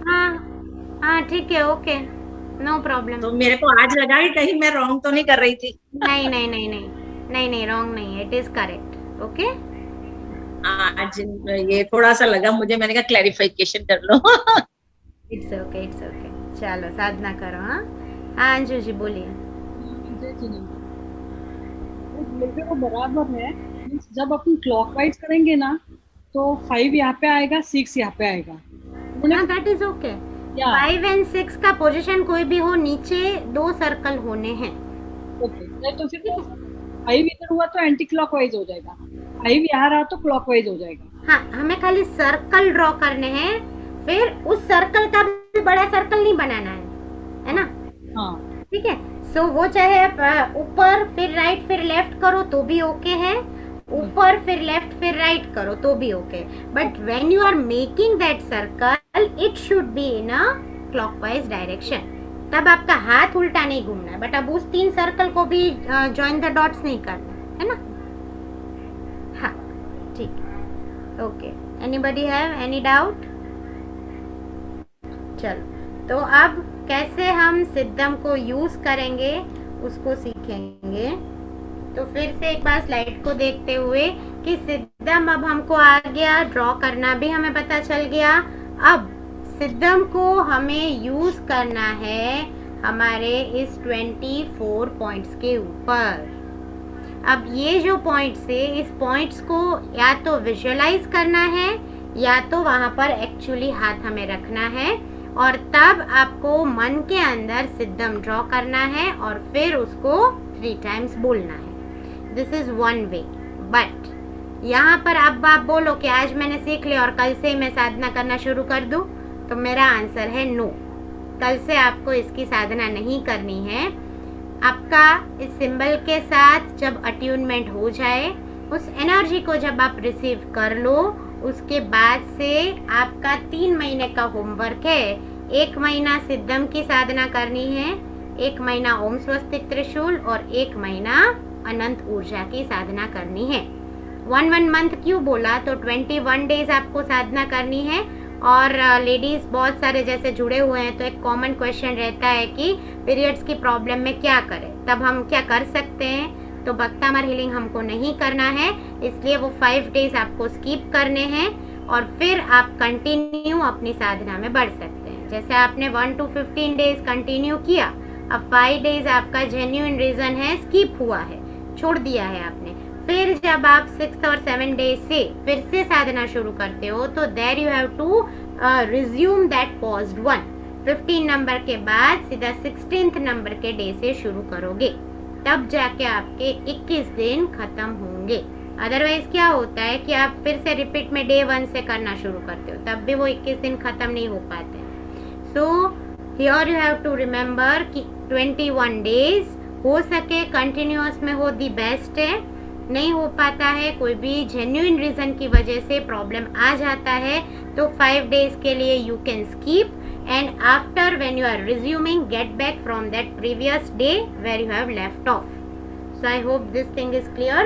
हाँ ठीक है, ओके, नो प्रॉब्लम। तो मेरे को आज लगा कि कहीं मैं रॉन्ग तो नहीं कर रही थी। नहीं नहीं नहीं नहीं नहीं नहीं, रॉन्ग नहीं है, इट इज करेक्ट। ओके, आज ये थोड़ा सा लगा मुझे, मैंने कहा क्लैरिफिकेशन कर लो। It's okay, it's okay. चलो साधना करो। हाँ अंजू जी बोलिए। वो बराबर है, जब अपन क्लॉकवाइज करेंगे ना तो 5 यहाँ पे आएगा, 6 यहाँ पे आएगा। That is okay. 5 एंड 6 का पोजीशन कोई भी हो, नीचे 2 सर्कल होने हैं। ओके, तो फिर 5 इधर हुआ तो एंटी क्लॉकवाइज हो जाएगा, 5 यहाँ रहा तो क्लॉकवाइज हो जाएगा। हाँ, हमें खाली सर्कल ड्रॉ करने हैं, फिर उस सर्कल का भी बड़ा सर्कल नहीं बनाना है ना? हाँ ठीक है। सो वो चाहे ऊपर फिर राइट फिर लेफ्ट करो तो भी ओके है, ऊपर फिर लेफ्ट फिर राइट करो तो भी okay, but when you are making that circle it should be in a clockwise direction. तब आपका हाथ उल्टा नहीं घूमना है, बट अब उस 3 सर्कल को भी जॉइन द डॉट्स नहीं करना है ना? हाँ ठीक, okay. Anybody have any doubt? चलो, तो अब कैसे हम सिद्धम को यूज करेंगे उसको सीखेंगे। तो फिर से एक बार स्लाइड को देखते हुए कि सिद्धम अब हमको आ गया, ड्रॉ करना भी हमें पता चल गया। अब सिद्धम को हमें यूज करना है हमारे इस 24 पॉइंट्स के ऊपर। अब ये जो पॉइंट्स है, इस पॉइंट्स को या तो विजुअलाइज करना है या तो वहां पर एक्चुअली हाथ हमें रखना है, और तब आपको मन के अंदर सिद्धम ड्रॉ करना है और फिर उसको 3 टाइम्स बोलना है। This is one way. But यहाँ पर अब आप बोलो कि आज मैंने सीख लिया और कल से मैं साधना करना शुरू कर दूं, तो मेरा आंसर है नो। कल से आपको इसकी साधना नहीं करनी है। आपका इस सिंबल के साथ जब अट्यूनमेंट हो जाए, उस एनर्जी को जब आप रिसीव कर लो, उसके बाद से आपका 3 महीने का होमवर्क है। 1 महीना सिद्धम की साधना करनी है, 1 महीना ओम स्वस्तिक त्रिशूल और 1 महीना अनंत ऊर्जा की साधना करनी है। 1 मंथ क्यों बोला, तो 21 डेज आपको साधना करनी है। और लेडीज बहुत सारे जैसे जुड़े हुए हैं, तो एक कॉमन क्वेश्चन रहता है कि पीरियड्स की प्रॉब्लम में क्या करें, तब हम क्या कर सकते हैं। तो भक्तामर हीलिंग हमको नहीं करना है, इसलिए वो 5 डेज आपको स्किप करने हैं और फिर आप कंटिन्यू अपनी साधना में बढ़ सकते हैं। जैसे आपने 1 to 15 डेज कंटिन्यू किया, अब 5 डेज आपका जेन्युइन रीजन है स्किप हुआ है, छोड़ दिया है आपने। फिर जब आप 6 और 7 डेज से फिर से साधना शुरू करते हो, तो there you have to resume that paused one. 15 number के बाद सीधा 16th नंबर के डे से शुरू करोगे, तब जाके आपके 21 दिन खत्म होंगे। अदरवाइज क्या होता है कि आप फिर से रिपीट में डे 1 से करना शुरू करते हो, तब भी वो 21 दिन खत्म नहीं हो पाते। So here you have to remember कि 21 डेज हो सके कंटिन्यूअस में हो, दी बेस्ट है। नहीं हो पाता है, कोई भी जेन्युइन रीजन की वजह से प्रॉब्लम आ जाता है, तो 5 डेज के लिए you can skip, and after when you are resuming, get back from that previous day where you have left off. So I hope this thing is clear.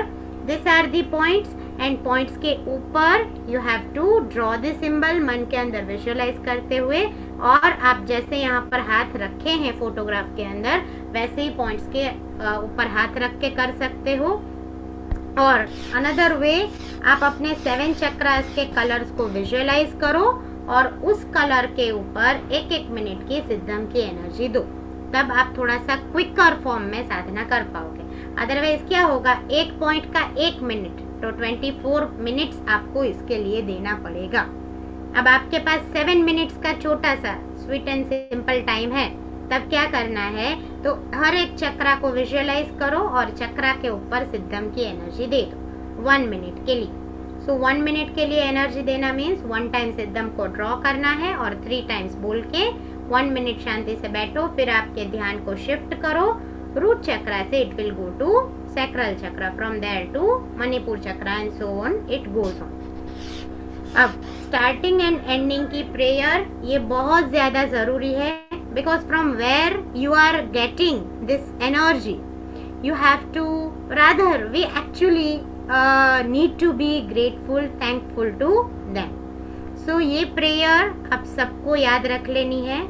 These are the points, and points के ऊपर you have to draw the symbol मन के अंदर visualize करते हुए, और आप जैसे यहाँ पर हाथ रखे हैं फोटोग्राफ के अंदर, वैसे ही पॉइंट्स के ऊपर हाथ रख के कर सकते हो। और अनदर वे, आप अपने 7 चक्रास के कलर्स को विजुअलाइज करो और उस कलर के ऊपर 1-1 मिनट की सिद्धम की एनर्जी दो, तब आप थोड़ा सा क्विकर फॉर्म में साधना कर पाओगे। अदरवाइज क्या होगा, एक पॉइंट का 1 मिनट, तो 24 मिनट्स आपको इसके लिए देना पड़ेगा। अब आपके पास 7 मिनट्स का छोटा सा स्वीट एंड सिंपल टाइम है, तब क्या करना है, तो हर एक चक्रा को विजुअलाइज करो और चक्रा के ऊपर सिद्धम की एनर्जी दे दो 1 मिनट के लिए। सो 1 मिनट के लिए एनर्जी देना मीन्स 1 टाइम सिद्धम को ड्रॉ करना है और 3 टाइम्स बोल के 1 मिनट शांति से बैठो। फिर आपके ध्यान को शिफ्ट करो रूट चक्रा से, it will go to sacral chakra, from there to Manipur chakra and so on it goes on. अब स्टार्टिंग एंड एंडिंग की प्रेयर ये बहुत ज्यादा जरूरी है, because from where you are getting this energy you have to, rather we actually need to be grateful, thankful to them. So ये prayer आप सबको याद रख लेनी है,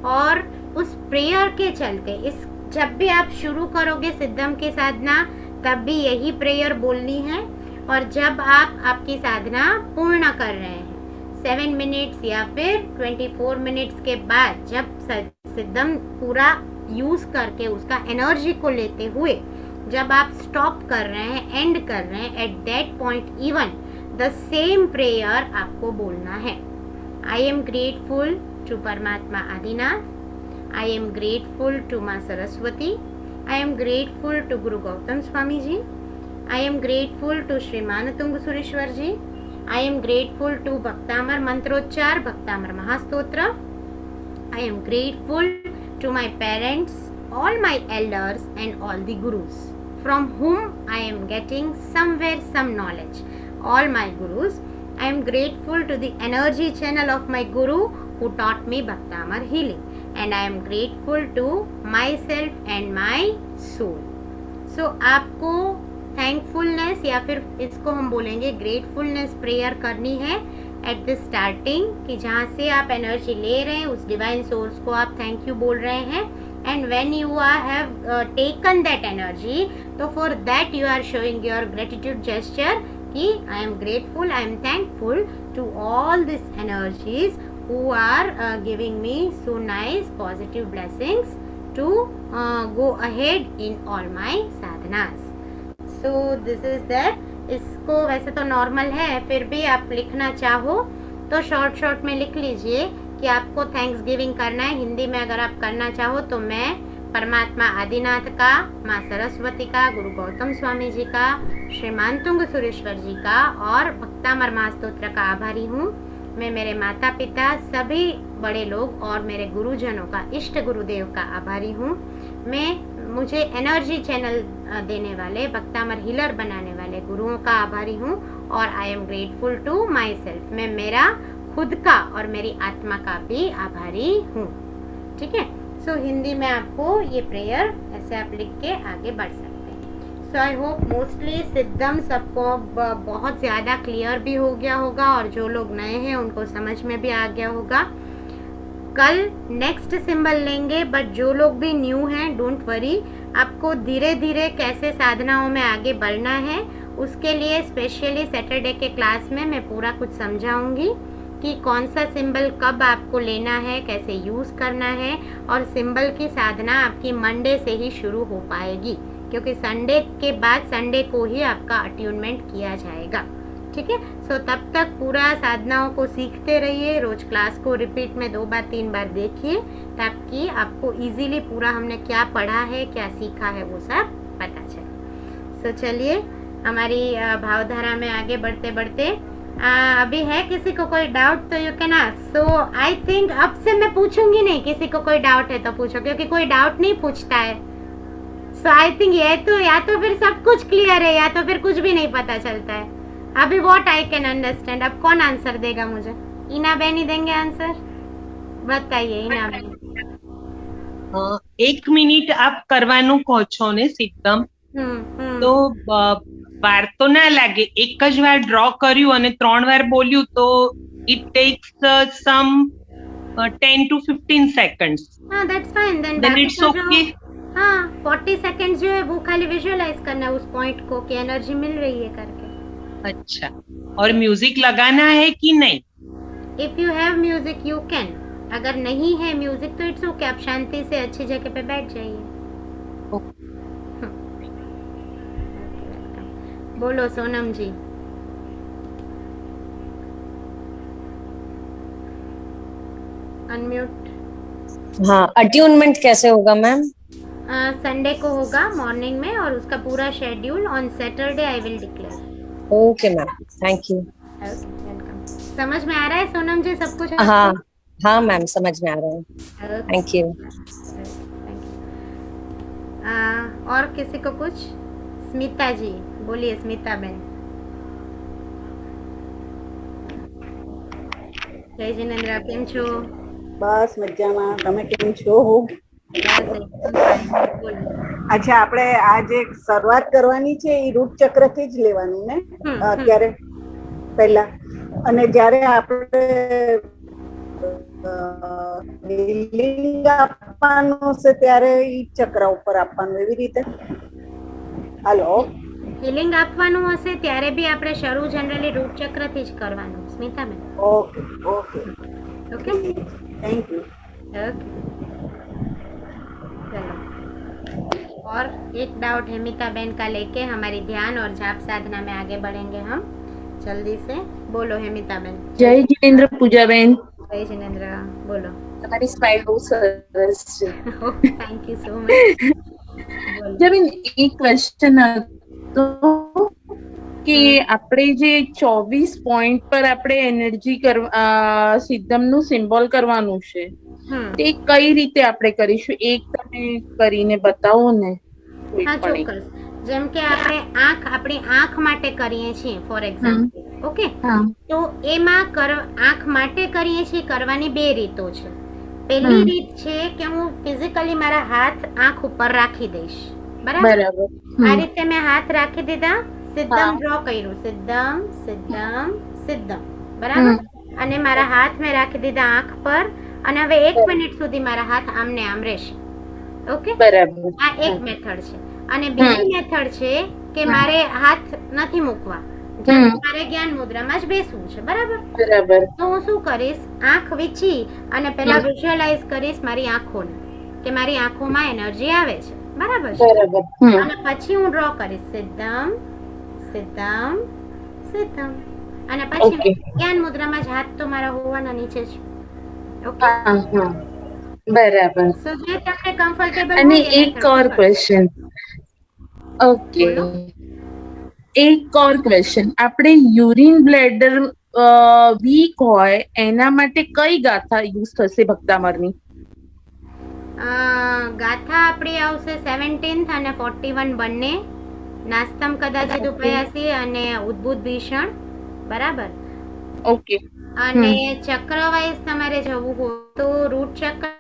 और उस प्रेयर के चलते इस जब भी आप शुरू करोगे सिद्धम की साधना, तब भी यही प्रेयर बोलनी है। और जब आप आपकी साधना पूर्ण कर रहे हैं 7 मिनट्स या फिर 24 मिनट्स के बाद, जब सिद्धम पूरा यूज करके उसका एनर्जी को लेते हुए जब आप स्टॉप कर रहे हैं, एंड कर रहे हैं, at that point even the same prayer आपको बोलना है। I am grateful to Parmatma Adinath, I am grateful to Maa Saraswati, I am grateful to Guru Gautam Swami ji, I am grateful to Shriman Tung Sureshwar ji, I am grateful to Bhaktamar mantrochchar, Bhaktamar Mahastotra, I am grateful to my parents, all my elders and all the gurus from whom I am getting somewhere some knowledge. All my gurus, I am grateful to the energy channel of my guru who taught me Bhaktamar healing, and I am grateful to myself and my soul. So आपको thankfulness या फिर इसको हम बोलेंगे gratefulness prayer करनी है at the starting, कि जहाँ से आप एनर्जी ले रहे हैं उस डिवाइन सोर्स को आप थैंक यू बोल रहे हैं। And when you have taken that energy, तो for that you are showing your gratitude gesture कि I am grateful, I am thankful to all this energies who are giving me so nice positive blessings to go ahead in all my sadhanas. So this is that. इसको वैसे तो normal है, फिर भी आप लिखना चाहो तो शॉर्ट में लिख लीजिए कि आपको थैंक्स गिविंग करना है। हिंदी में अगर आप करना चाहो तो मैं परमात्मा आदिनाथ का, माँ सरस्वती का, गुरु गौतम स्वामी जी का, श्रीमान तुंग सुरेश्वर जी का और भक्तामर महास्तोत्र का आभारी हूँ। मैं मेरे माता पिता सभी बड़े लोग और मेरे गुरुजनों का, इष्ट गुरुदेव का आभारी हूँ। मैं मुझे एनर्जी चैनल देने वाले, भक्तामर हीलर बनाने वाले गुरुओं का आभारी हूँ और I am grateful to my self. मैं मेरा खुद का और मेरी आत्मा का भी आभारी हूँ। ठीक है। सो हिंदी में आपको ये प्रेयर ऐसे आप लिख के आगे बढ़ सकते हैं। सो आई होप मोस्टली सिद्धम सबको बहुत ज़्यादा क्लियर भी हो गया होगा और जो लोग नए हैं उनको समझ में भी आ गया होगा। कल नेक्स्ट सिंबल लेंगे, बट जो लोग भी न्यू हैं डोंट वरी, आपको धीरे धीरे कैसे साधनाओं में आगे बढ़ना है उसके लिए स्पेशली सैटरडे के क्लास में मैं पूरा कुछ समझाऊंगी कि कौन सा सिंबल कब आपको लेना है, कैसे यूज़ करना है, और सिंबल की साधना आपकी मंडे से ही शुरू हो पाएगी क्योंकि संडे के बाद संडे को ही आपका अट्यूनमेंट किया जाएगा। ठीक है। सो तब तक पूरा साधनाओं को सीखते रहिए, रोज क्लास को रिपीट में 2 बार 3 बार देखिए ताकि आपको इजीली पूरा हमने क्या पढ़ा है, क्या सीखा है वो सब पता चले। सो चलिए हमारी भावधारा में आगे बढ़ते बढ़ते अभी है किसी को कोई डाउट तो you can ask. So I think अब से मैं पूछूंगी नहीं, किसी को कोई डाउट है तो पूछो क्योंकि कोई डाउट नहीं पूछता है। सो आई थिंक ये तो या तो फिर सब कुछ क्लियर है या तो फिर कुछ भी नहीं पता चलता है। अभी व्हाट आई कैन अंडरस्टैंड। अब कौन आंसर देगा मुझे? इना बहन ही देंगे आंसर? बताइए इना बहन। 1 મિનિટ આપ કરવાનું કહો છો ને સિદ્ધમ, તો વાર તો ના લાગે. એક જ વાર ડ્રો કર્યું અને 3 વાર બોલ્યું તો it takes some 10 to 15 seconds. हाँ that's fine then it's okay. हाँ 40 seconds जो है वो खाली विजुअलाइज करना है उस पॉइंट को कि एनर्जी मिल रही है करके। अच्छा, और म्यूजिक लगाना है कि नहीं? If you have music you can, अगर नहीं है म्यूजिक तो इट्स ओके, आप शांति से अच्छी जगह पे बैठ जाइए। बोलो सोनम जी। अनम्यूट। हाँ, अट्यूनमेंट कैसे होगा मैम? संडे को होगा मॉर्निंग में और उसका पूरा schedule on Saturday I will declare. Okay ma'am, thank you. Welcome. समझ में आ रहा है सोनम जी सब कुछ? हाँ हाँ मैम, समझ में आ रहा है। Thank you. और किसी को कुछ? स्मिता जी बोलिए, स्मिता बहन। जय जिनेन्द्र, કેમ છો? બસ મજામાં, તમે કેમ છો? અચ્છા, આપણે આ જે શરૂઆત કરવાની છે એ રૂટ ચક્રથી જ લેવાની ને અત્યારે પહેલા, અને જ્યારે આપણે હીલિંગ આપવાનું છે ત્યારે ઈ ચક્ર ઉપર આપવાનું, એવી રીતે? હાલો, હીલિંગ આપવાનું હશે ત્યારે બી આપણે શરૂ જનરલી રૂટ ચક્રથી જ કરવાનું Smitaben. Okay okay okay, thank you. Okay चलो, और एक डाउट है मीता बहन का लेके हमारी ध्यान और जाप साधना में आगे बढ़ेंगे हम जल्दी से। बोलो है मीता बहन। जय जिनेन्द्र पूजाबेन। जय जिनेन्द्र, बोलो। તમારી સ્માઈલ બહુ સરસ છે। Thank you so much. જમીન, એક ક્વેશ્ચન હતો કે આપણે જે 24 પોઈન્ટ પર આપણે એનર્જી સિદ્ધમનું સિમ્બોલ કરવાનું છે તે કઈ રીતે આપણે કરીશું? એક તમે કરીને બતાવો ને। હા ચોક્કસ। જેમ કે આપણે આપણી આંખ માટે કરીએ છીએ ફોર એક્ઝામ્પલ, ઓકે, તો એમાં આંખ માટે કરીએ છીએ કરવાની 2 રીતો છે। પહેલી રીત છે કે હું ફિઝિકલી મારા હાથ આંખ ઉપર રાખી દઈશ, બરાબર? આ રીતે મેં હાથ રાખી દીધા, સિદ્ધમ ડ્રો કર્યું, સિદ્ધમ સિદ્ધમ સિદ્ધમ, બરાબર? અને મારા હાથ મેં રાખી દીધા આંખ પર અને હવે 1 મિનિટ સુધી મારા હાથ આમને આમ રહેશે, ઓકે? બરાબર। આ એક મેથડ છે। અને બીજી મેથડ છે કે મારે હાથ નથી મૂકવા, મારે જ્ઞાન મુદ્રામાં જ બેસવું છે, બરાબર? બરાબર। તો હું શું કરીશ, આંખ વીંચી અને પહેલા વિઝ્યુઅલાઇઝ કરીશ મારી આંખોને કે મારી આંખોમાં એનર્જી આવે છે, બરાબર? અને પછી હું ડ્રો કરીશ સિદ્ધમ સિદ્ધમ સિદ્ધમ, અને પછી જ્ઞાન મુદ્રામાં જ હાથ તો મારા હોવાના નીચે છે, ઓકે? બરાબર। સો જે તમને કમ્ફર્ટેબલ અને એક और क्वेश्चन, ઓકે, એક और क्वेश्चन, આપણે યુરિન બ્લેડર વીક હોય એના માટે કઈ ગાથા યુઝ થશે ભક્તામરની? ગાથા આપણી આવશે 17th અને 41 બંને, નાસ્તમ કદાચિત ઉપયાસી અને ઉદ્ભુત ભીષણ, બરાબર? ઓકે. અને ચક્ર વાઇઝ તમારે જવું હોય તો રૂટ ચક્ર.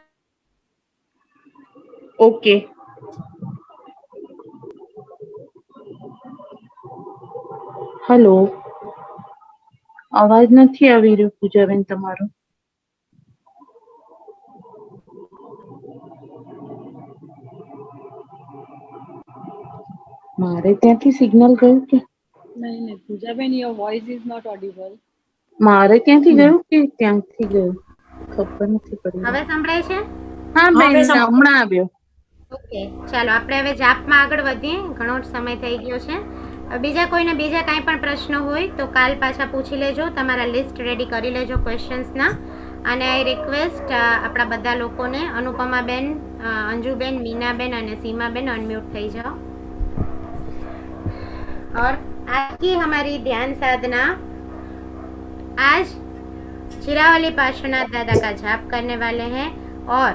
ઓકે. હેલો, અવાજ નથી આવી રહ્યો પૂજાબેન તમારો. મારે ત્યાંથી સિગ્નલ ગયું કે नहीं Poojaben, your voice is not audible. મારે ત્યાંથી ગયું કે ત્યાંથી ગયું ખબર નથી પડી. હવે સંભળાય છે? હા બેન, હમણાં આવ્યો. ઓકે, ચાલો આપણે હવે જાપમાં આગળ વધીએ, ઘણો સમય થઈ ગયો છે. બીજા કોઈને બીજા કાંઈ પણ પ્રશ્ન હોય તો કાલ પાછા પૂછી લેજો, તમારા લિસ્ટ રેડી કરી લેજો ક્વેશ્ચન્સના. અને આઈ રિક્વેસ્ટ આપણા બધા લોકોને, અનુપમાબેન, અંજુબેન, મીનાબેન અને सीमाबेन अनम्यूट થઈ જાઓ. और आज की हमारी ध्यान साधना, आज चिरावली पार्श्वनाथ दादा का जाप करने वाले हैं. और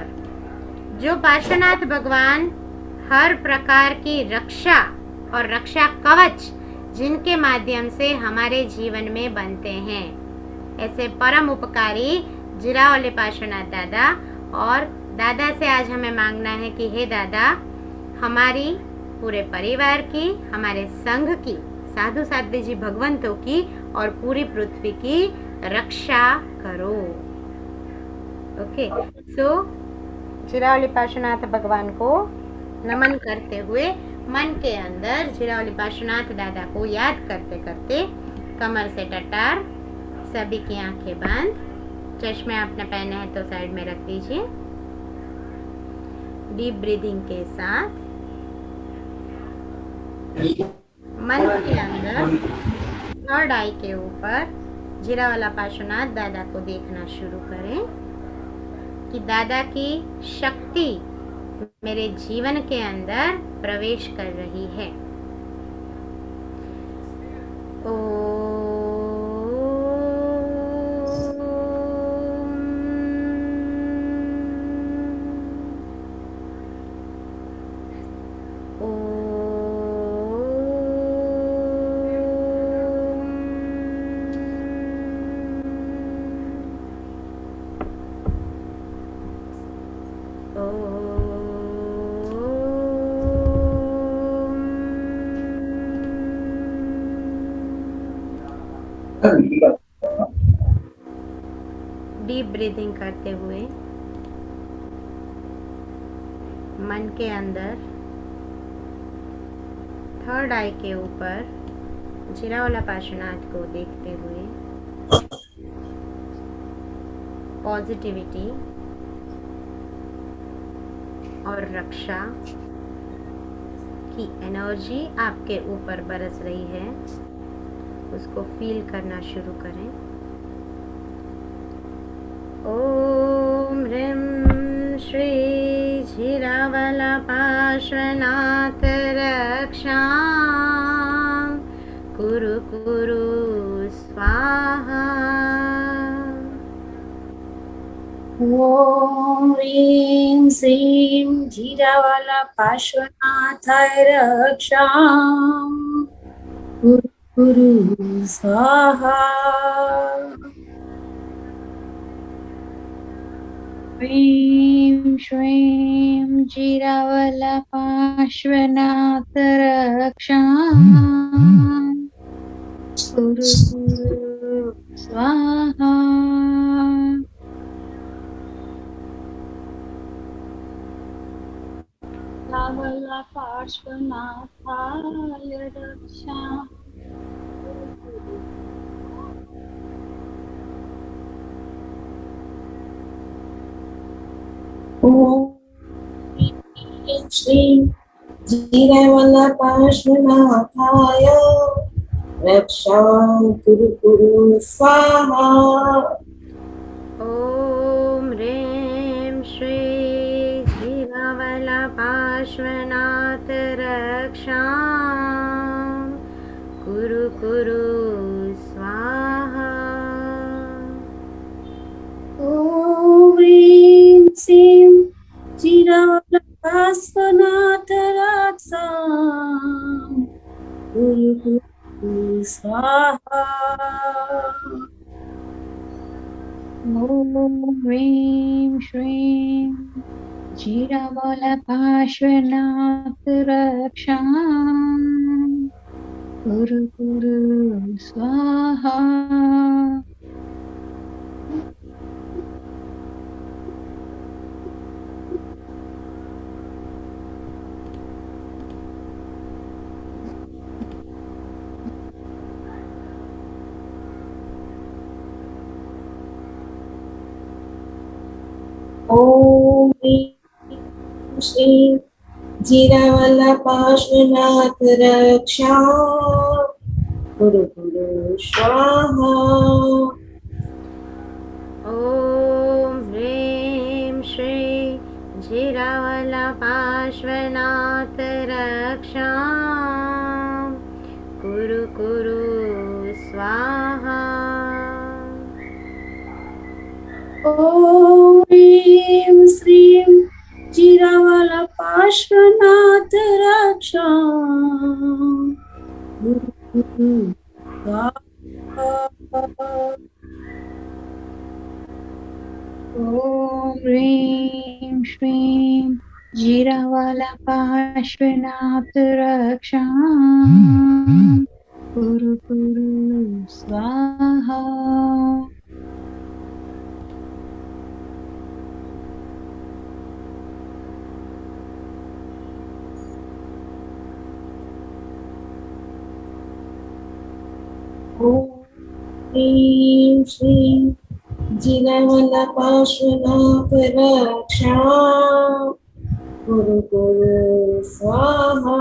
जो पार्श्वनाथ भगवान हर प्रकार की रक्षा और रक्षा कवच जिनके माध्यम से हमारे जीवन में बनते हैं, ऐसे परम उपकारी जिरावली पार्श्वनाथ दादा. और दादा से आज हमें मांगना है कि हे दादा, हमारी पूरे परिवार की, हमारे संघ की, साधु साध्वी जी भगवंतों की और पूरी पृथ्वी की रक्षा करो. ओके, सो जिरावली पार्श्वनाथ भगवान को नमन करते हुए मन के अंदर जिरावली पार्श्वनाथ दादा को याद करते करते कमर से टटार, सभी की आंखें बंद, चश्मे आपने पहने हैं तो साइड में रख दीजिए. डीप ब्रीदिंग के साथ मन के अंदर थर्ड आई के ऊपर जिरावला पार्श्वनाथ दादा को देखना शुरू करें कि दादा की शक्ति मेरे जीवन के अंदर प्रवेश कर रही है. डीप ब्रीदिंग करते हुए मन के अंदर थर्ड आई के ऊपर जिरावला पार्श्वनाथ को देखते हुए पॉजिटिविटी और रक्षा की एनर्जी आपके ऊपर बरस रही है, उसको फील करना शुरू करें. ओम ह्रीं श्री जिरावला पार्श्वनाथ रक्षा कुरु कुरु स्वाहा. ओम ह्रीं श्रीं जिरावला पार्श्वनाथाय रक्षा गुरु गुरु स्वाहा. ह्रीं श्रीं जिरावला पार्श्वनाथ रक्षा गुरु गुरु स्वाहा. जिरावला पार्श्वनाथाय रक्षा. ओम श्री जिरावला पार्श्वनाथाय रक्षा गुरु गुरु स्वाहा. ओम ह्रीं श्री जिरावला पार्श्वनाथ रक्षा कुरु कुरु स्वाहा. जिरवलभास्वनाथ रक्षां कुरु कुरु स्वाहा। ॐ ह्रीं श्रीं जिरवलपार्श्वनाथ रक्षां कुरु कुरु स्वाहा। ॐ ह्रीं श्रीं जिरवलपार्श्वनाथ रक्षां कुरु कुरु स्वाहा। ॐ ह्रीं श्री जिरवलपार्श्वनाथ रक्षां कुरु कुरु स्वाहा। ॐ ह्रीं श्रीं जिरवलपार्श्वनाथ रक्षां कुरु कुरु स्वाहा। ॐ ह्रीं श्रीं जिरवलपार्श्वनाथ रक्षां कुरु कुरु स्वाहा। ॐ ह्रीं श्रीं जिरवलपार्श्वनाथ रक्षां कुरु कुरु स्वाहा।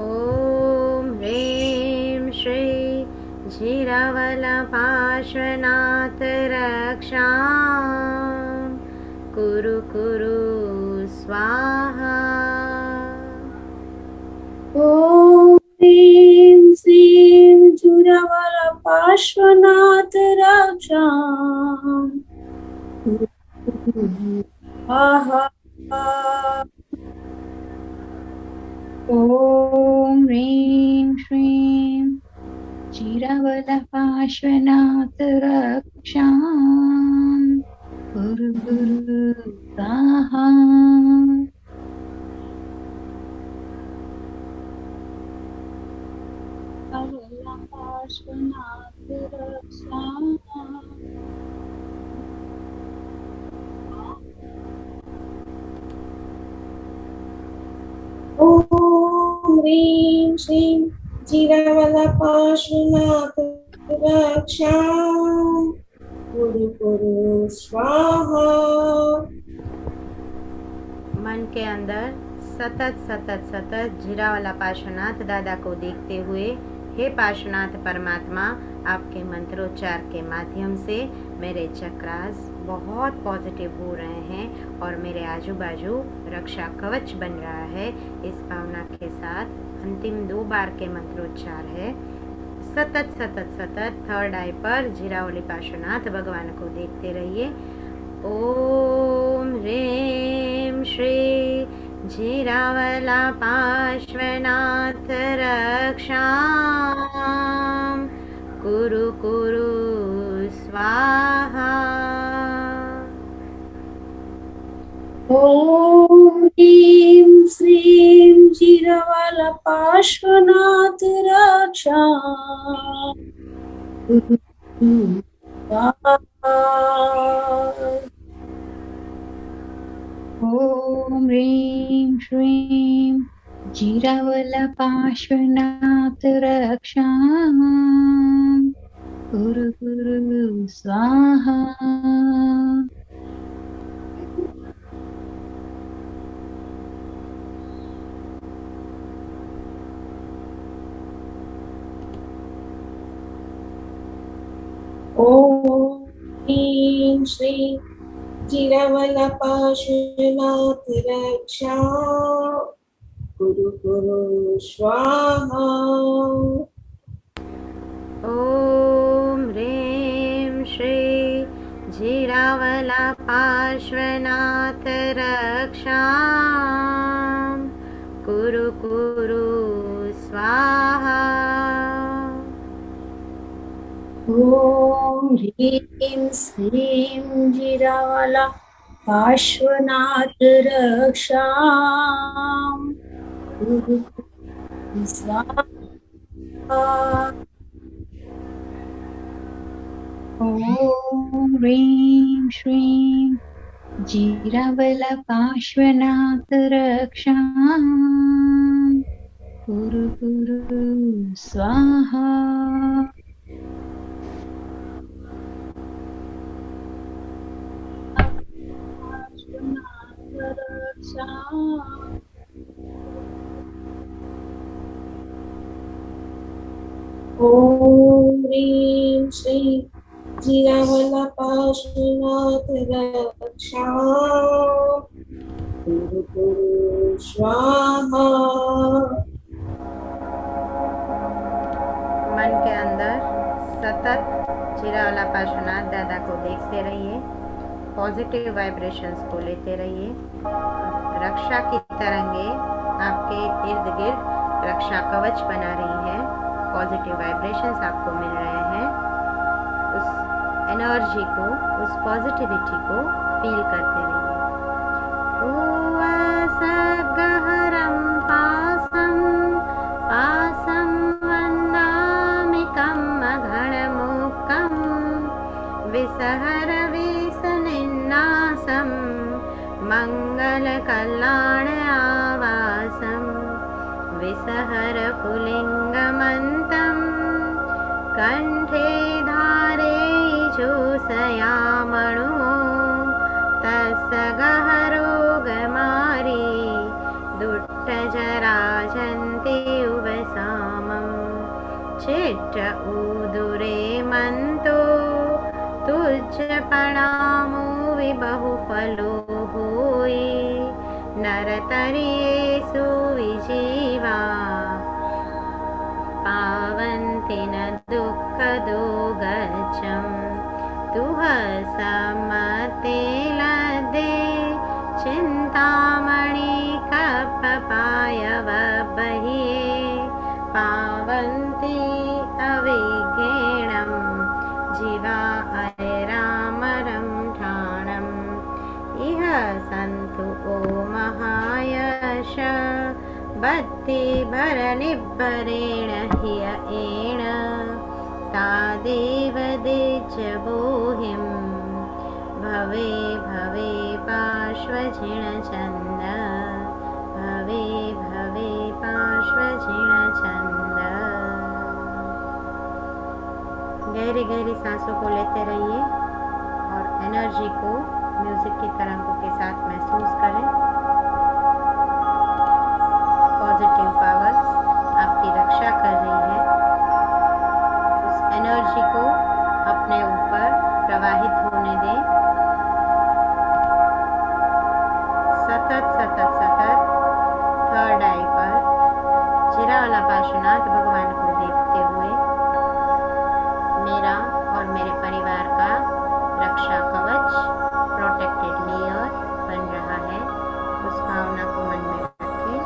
ॐ ह्रीं श्री जिरवलपार्श्वनाथ रक्षां कुरु कुरु स्वाहा। ॐ ह्रीं श्रीं जिरवलपार्श्वनाथ रक्षां कुरु कुरु स्वाहा। ॐ ह्रीं श्रीं जिरवलपार्श्वनाथ रक्षां कुरु कुरु स्वाहा। जिरवलपार्श्वनाथ रक्षां ॐ ह्रीं श्रीं जिरवलपार्श्वनाथ रक्षां कुरु कुरु स्वाहा। मन के अंदर सतत सतत सतत जिरावाला पार्श्वनाथ दादा को देखते हुए, हे पार्श्वनाथ परमात्मा, आपके मंत्रोच्चार के माध्यम से मेरे चक्रास बहुत पॉजिटिव हो रहे हैं और मेरे आजू बाजू रक्षा कवच बन रहा है। इस भावना के साथ अंतिम 2 बार के मंत्रोच्चार है। सतत सतत सतत थर्ड आई पर जिरावली पार्श्वनाथ भगवान को देखते रहिए। ओम ह्रीं श्री जिरावला पार्श्वनाथ रक्षां कुरु कुरु स्वाहा। ॐ ह्रीं श्रीं जिरवलपार्श्वनाथ रक्षां कुरु कुरु स्वाहा। ॐ ह्रीं श्रीं जिरवलपार्श्वनाथ रक्षां कुरु कुरु स्वाहा। ॐ ह्रीं श्रीं जिरवलपार्श्वनाथ रक्षां कुरु कुरु स्वाहा। ॐ ह्रीं श्री जिरावला पार्श्वनाथ रक्षां कुरु कुरु स्वाहा। ॐ ह्रीं श्रीं जिरावला पार्श्वनाथ रक्षां कुरु कुरु स्वाहा। ॐ ह्रीं श्रीं जिरावला पार्श्वनाथ रक्षां कुरु कुरु स्वाहा। ॐ ह्रीं श्रीं जिरावला पार्श्वनाथ रक्षां कुरु कुरु स्वाहा। मन के अंदर सतत जिरावला पार्श्वनाथ दादा को देखते रहिए, पॉजिटिव वाइब्रेशंस को लेते रहिए। रक्षा की तरंगे आपके इर्द गिर्द रक्षा कवच बना रही है, पॉजिटिव वाइब्रेशंस आपको मिल रहे हैं। उस एनर्जी को, उस पॉजिटिविटी को फील करते रहिए। उवासगहरं पासं पासं वन्दामिकं मघनमुक्तं विसहर विसनिन्नासं मङ्गलकल्याण आवासं विसहर पुलिङ्गमन्तं कंठे धारे चूसयामणो तस्य गहरोगमारी दुट्टजराजन्ति उवसामं चिट्ट उदुरे मन्तो तुज्ज प्रणामो विबहुफलो होई नरतरियेषु विजीवा पावन्ति न दुःखदो गच्छं तुह समते लदे चिन्तामणि कपपायव बहिये पावन्ति अविघ्नेणं जीवा अयरामरं ठाणम् इह सन्तु ओ महायश भक्ति भरनिब्बरेण ह्य एण तादेव दिज्जबोहिं भवे भवे पार्श्वजिणचन्द भवे भवे पार्श्वजिणचन्द। गहरी गहरी सांसों को लेते रहिए और एनर्जी को म्यूजिक की तरंगों के साथ महसूस करें। पॉजिटिव पावर्स आपकी रक्षा कर रही है। उस एनर्जी को अपने ऊपर प्रवाहित होने दें। सतत सतत सतत थर्ड आई पर जिरावला पार्श्वनाथ भगवान को देखते हुए मेरा और मेरे परिवार का रक्षा कवच प्रोटेक्टेड लेयर बन रहा है। उस भावना को मन में रखें।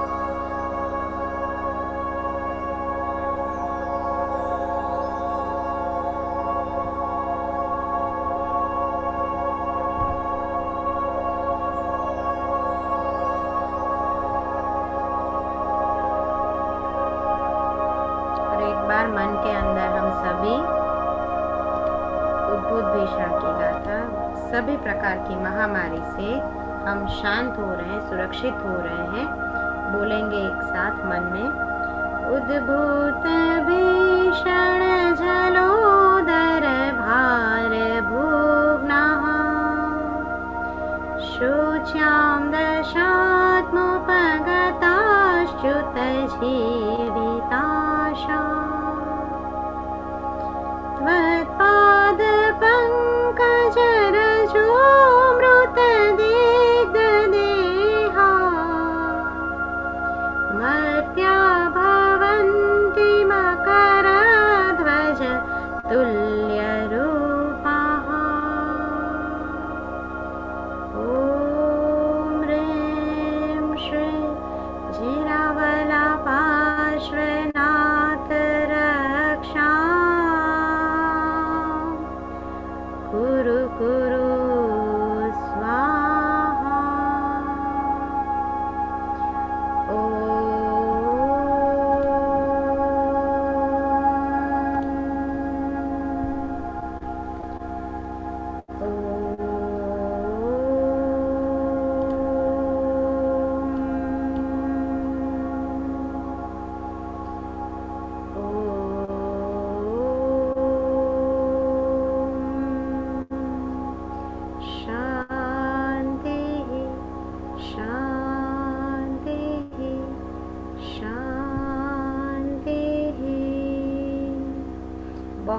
और एक बार मन के अंदर हम सभी उद्भूत भीषण की गाथा, सभी प्रकार की महामारी से हम शांत हो रहे हैं, सुरक्षित हो रहे हैं। बोलेंगे एक साथ मन में। उद्भूत भीषण जलोदर भार भुग्नः शोच्यां दशात्मोपगताश्च्युत जीविताशा त्वत्पाद पंकजरजो मृतदिग्धदेहा मर्त्या भवन्ति मकरध्वज तुल्यरूपाः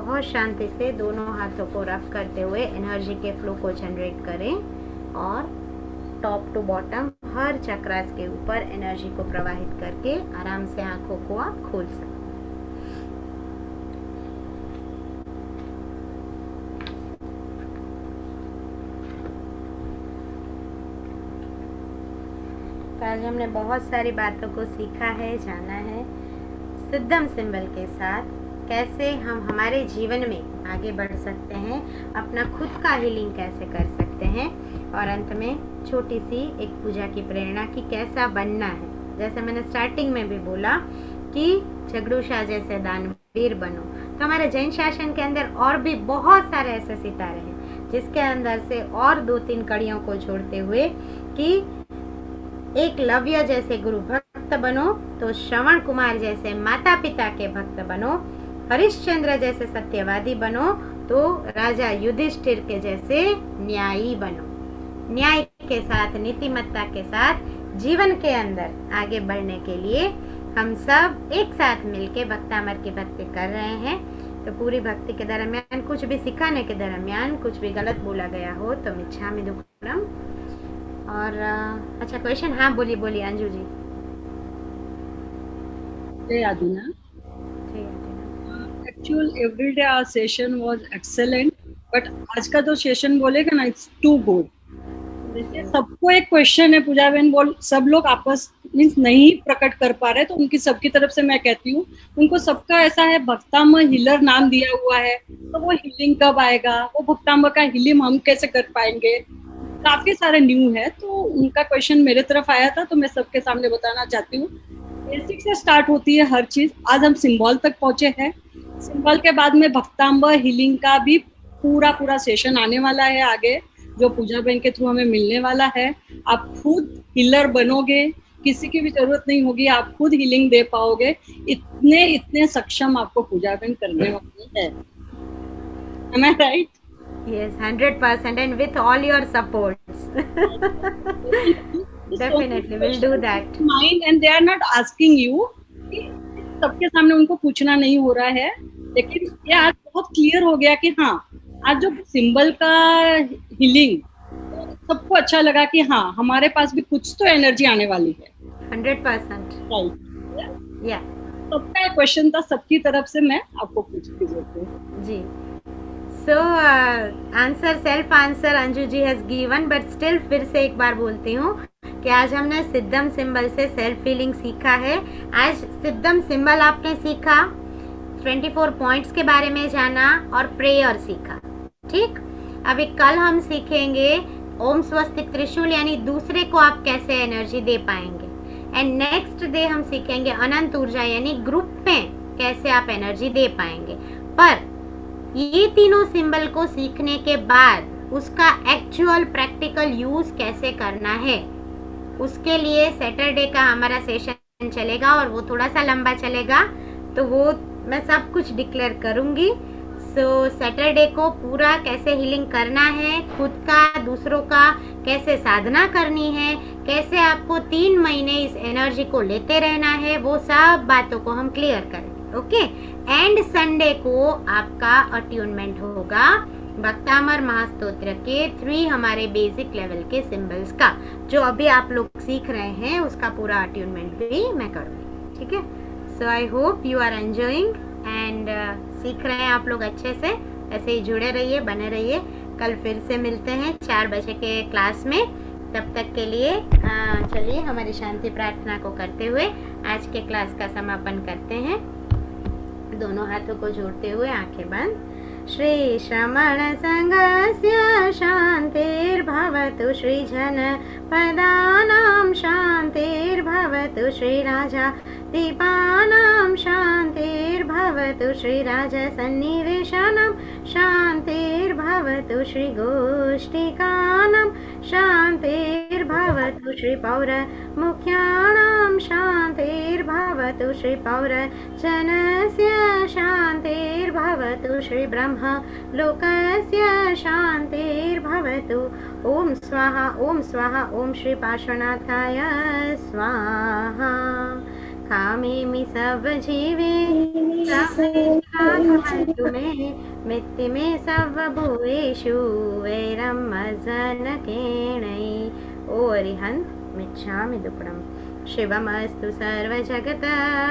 बहुत शांति से दोनों हाथों को रब करते हुए एनर्जी के फ्लो को जनरेट करें और टॉप टू बॉटम हर चक्रास के ऊपर एनर्जी को प्रवाहित करके आराम से आंखों को आप खोल सकते हैं। तो आज हमने बहुत सारी बातों को सीखा है, जाना है। सिद्धम सिंबल के साथ कैसे हम हमारे जीवन में आगे बढ़ सकते हैं, अपना खुद का हीलिंग कैसे कर सकते हैं, और अंत में छोटी सी एक पूजा की प्रेरणा कि कैसा बनना है। जैसे मैंने स्टार्टिंग में भी बोला कि झगड़ू शाह जैसे दानवीर बनो, तो हमारे जैन शासन के अंदर और भी बहुत सारे ऐसे सितारे हैं जिसके अंदर से और 2-3 कड़ियों को जोड़ते हुए कि एक लव्य जैसे गुरु भक्त बनो, तो श्रवण कुमार जैसे माता पिता के भक्त बनो, हरिश्चंद्र जैसे सत्यवादी बनो, तो राजा युधिष्ठिर के जैसे न्यायी बनो। न्याय के साथ, नीतिमत्ता के साथ जीवन के अंदर आगे बढ़ने के लिए हम सब एक साथ मिलके भक्तामर की भक्ति कर रहे हैं। तो पूरी भक्ति के दरमियान, कुछ भी सिखाने के दरमियान कुछ भी गलत बोला गया हो तो मिच्छामि दुक्कडम। और अच्छा क्वेश्चन, हाँ बोलिए Anju ji. Adina. Actual everyday our session was excellent, but आज का जो सेशन बोलेगा ना, इट्स टू गुड। जैसे सबको एक क्वेश्चन है, पूजा बहन बोल, सब लोग आपस मीन्स नहीं प्रकट कर पा रहे, तो उनकी सबकी तरफ से मैं कहती हूँ, उनको सबका ऐसा है भक्ताम हीलर नाम दिया हुआ है, तो वो हीलिंग कब आएगा, वो भक्ताम का हीलिंग हम कैसे कर पाएंगे, काफी सारे न्यू है। तो उनका क्वेश्चन मेरे तरफ आया था, तो मैं सबके सामने बताना चाहती हूँ। बेसिक से स्टार्ट होती है हर चीज। आज हम सिंबल तक पहुंचे हैं, सिंबल के बाद में भक्ताम्ब हीलिंग का भी पूरा सेशन आने वाला है आगे, जो पूजा बहन के थ्रू हमें मिलने वाला है। आप खुद हीलर बनोगे, किसी की भी जरूरत नहीं होगी, आप खुद हीलिंग दे पाओगे। इतने सक्षम आपको पूजा बहन करने वाली है। Am I right? Yes, 100%, and with all your supports. Definitely, we'll do that. Mind, and they are not asking you. सबके सामने उनको पूछना नहीं हो रहा है, लेकिन ये आज बहुत क्लियर हो गया कि हाँ, आज जो सिंबल का हीलिंग सबको अच्छा लगा कि हाँ, हमारे पास भी कुछ तो एनर्जी आने वाली है। 100%. राइट। Yeah. सबका क्वेश्चन था, सबकी तरफ से मैं आपको पूछती हूँ जी। So answer, self answer Anju ji has given, but still फिर से एक बार बोलती हूँ कि आज हमने सिद्धम सिंबल से सेल्फ हीलिंग सीखा है। आज सिद्धम सिंबल आपने सीखा, 24 पॉइंट्स के बारे में जाना और प्रेयर सीखा। ठीक, अभी कल हम सीखेंगे ओम स्वस्तिक त्रिशूल, यानी दूसरे को आप कैसे एनर्जी दे पाएंगे। एंड नेक्स्ट डे हम सीखेंगे अनंत ऊर्जा, यानी ग्रुप में कैसे आप एनर्जी दे पाएंगे। पर ये तीनों सिंबल को सीखने के बाद उसका एक्चुअल प्रैक्टिकल यूज कैसे करना है, उसके लिए सैटरडे का हमारा सेशन चलेगा और वो थोड़ा सा लंबा चलेगा, तो वो मैं सब कुछ डिक्लेयर करूंगी। सो सैटरडे को पूरा कैसे हीलिंग करना है, खुद का, दूसरों का, कैसे साधना करनी है, कैसे आपको 3 महीने इस एनर्जी को लेते रहना है, वो सब बातों को हम क्लियर करेंगे। ओके, एंड संडे को आपका अट्यूनमेंट होगा भक्तामर महास्तोत्र के 3 हमारे बेसिक लेवल के सिंबल्स का, जो अभी आप लोग सीख रहे हैं, उसका पूरा अट्यूनमेंट भी मैं करूँगी। ठीक है, so I hope you are enjoying and सीख रहे हैं आप लोग अच्छे से। ऐसे ही जुड़े रहिए, बने रहिए। कल फिर से मिलते हैं 4 बजे के क्लास में। तब तक के लिए चलिए हमारी शांति प्रार्थना को करते हुए आज के क्लास का समापन करते हैं। दोनों हाथों को जोड़ते हुए आंखें बंद। श्री श्रमण संगस्य शांतिर्भवतु, श्री जन पदानां शांतिर्भवतु, श्री राजा दीपानां शांतिर्भवतु, श्री राजा सन्निवेशानां शांतिर्भवतु, श्री गोष्ठिकानां शांतिर्भवतु, श्री पौर मुख्यानां शांतिर्भवतु, श्री पौर जनस्य शांतिर्भवतु, श्री ब्रह्म लोकस्य शांतिर्भवतु। ओम स्वाहा, ओम स्वाहा, ओम श्री पार्श्वनाथाय स्वाहा। कामिमि सब जीवे भवन्तु मे मित्ति मे सर्वभूतेषु वैरं मज्जनकेणै। ओ अरिहंत मिच्छामि दुक्कडम्। शिवमस्तु सर्वजगत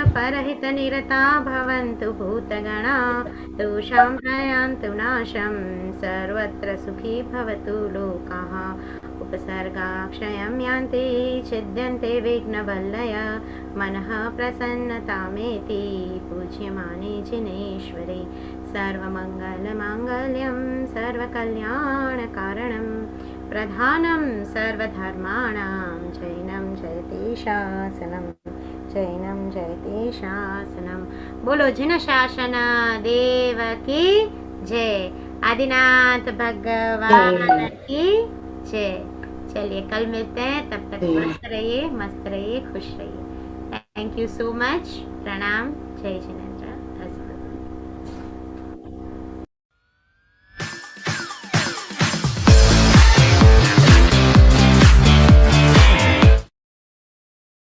परहितनिरता भवन्तु भूतगणा दोषां प्रयान्तु नाशं सर्वत्र सुखी भवतु लोकाः। उपसर्गाक्षयं यान्ति छिद्यन्ते विघ्नवल्लय मनः प्रसन्नतामेति पूज्यमाने जिनेश्वरे। सर्वमङ्गलमाङ्गल्यं सर्वकल्याणकारणं प्रधानं सर्वधर्माणां जैनं जयति शासनं जैनं जयति शासनं। बोलो जिन शासन देव की जय। आदिनाथ भगवान की जय। चलिए कल मिलते हैं, तब तक स्वस्थ रहिए, मस्त रहिए, खुश रहिए। Thank you so much. प्रणाम। जय जिनेन्द्र।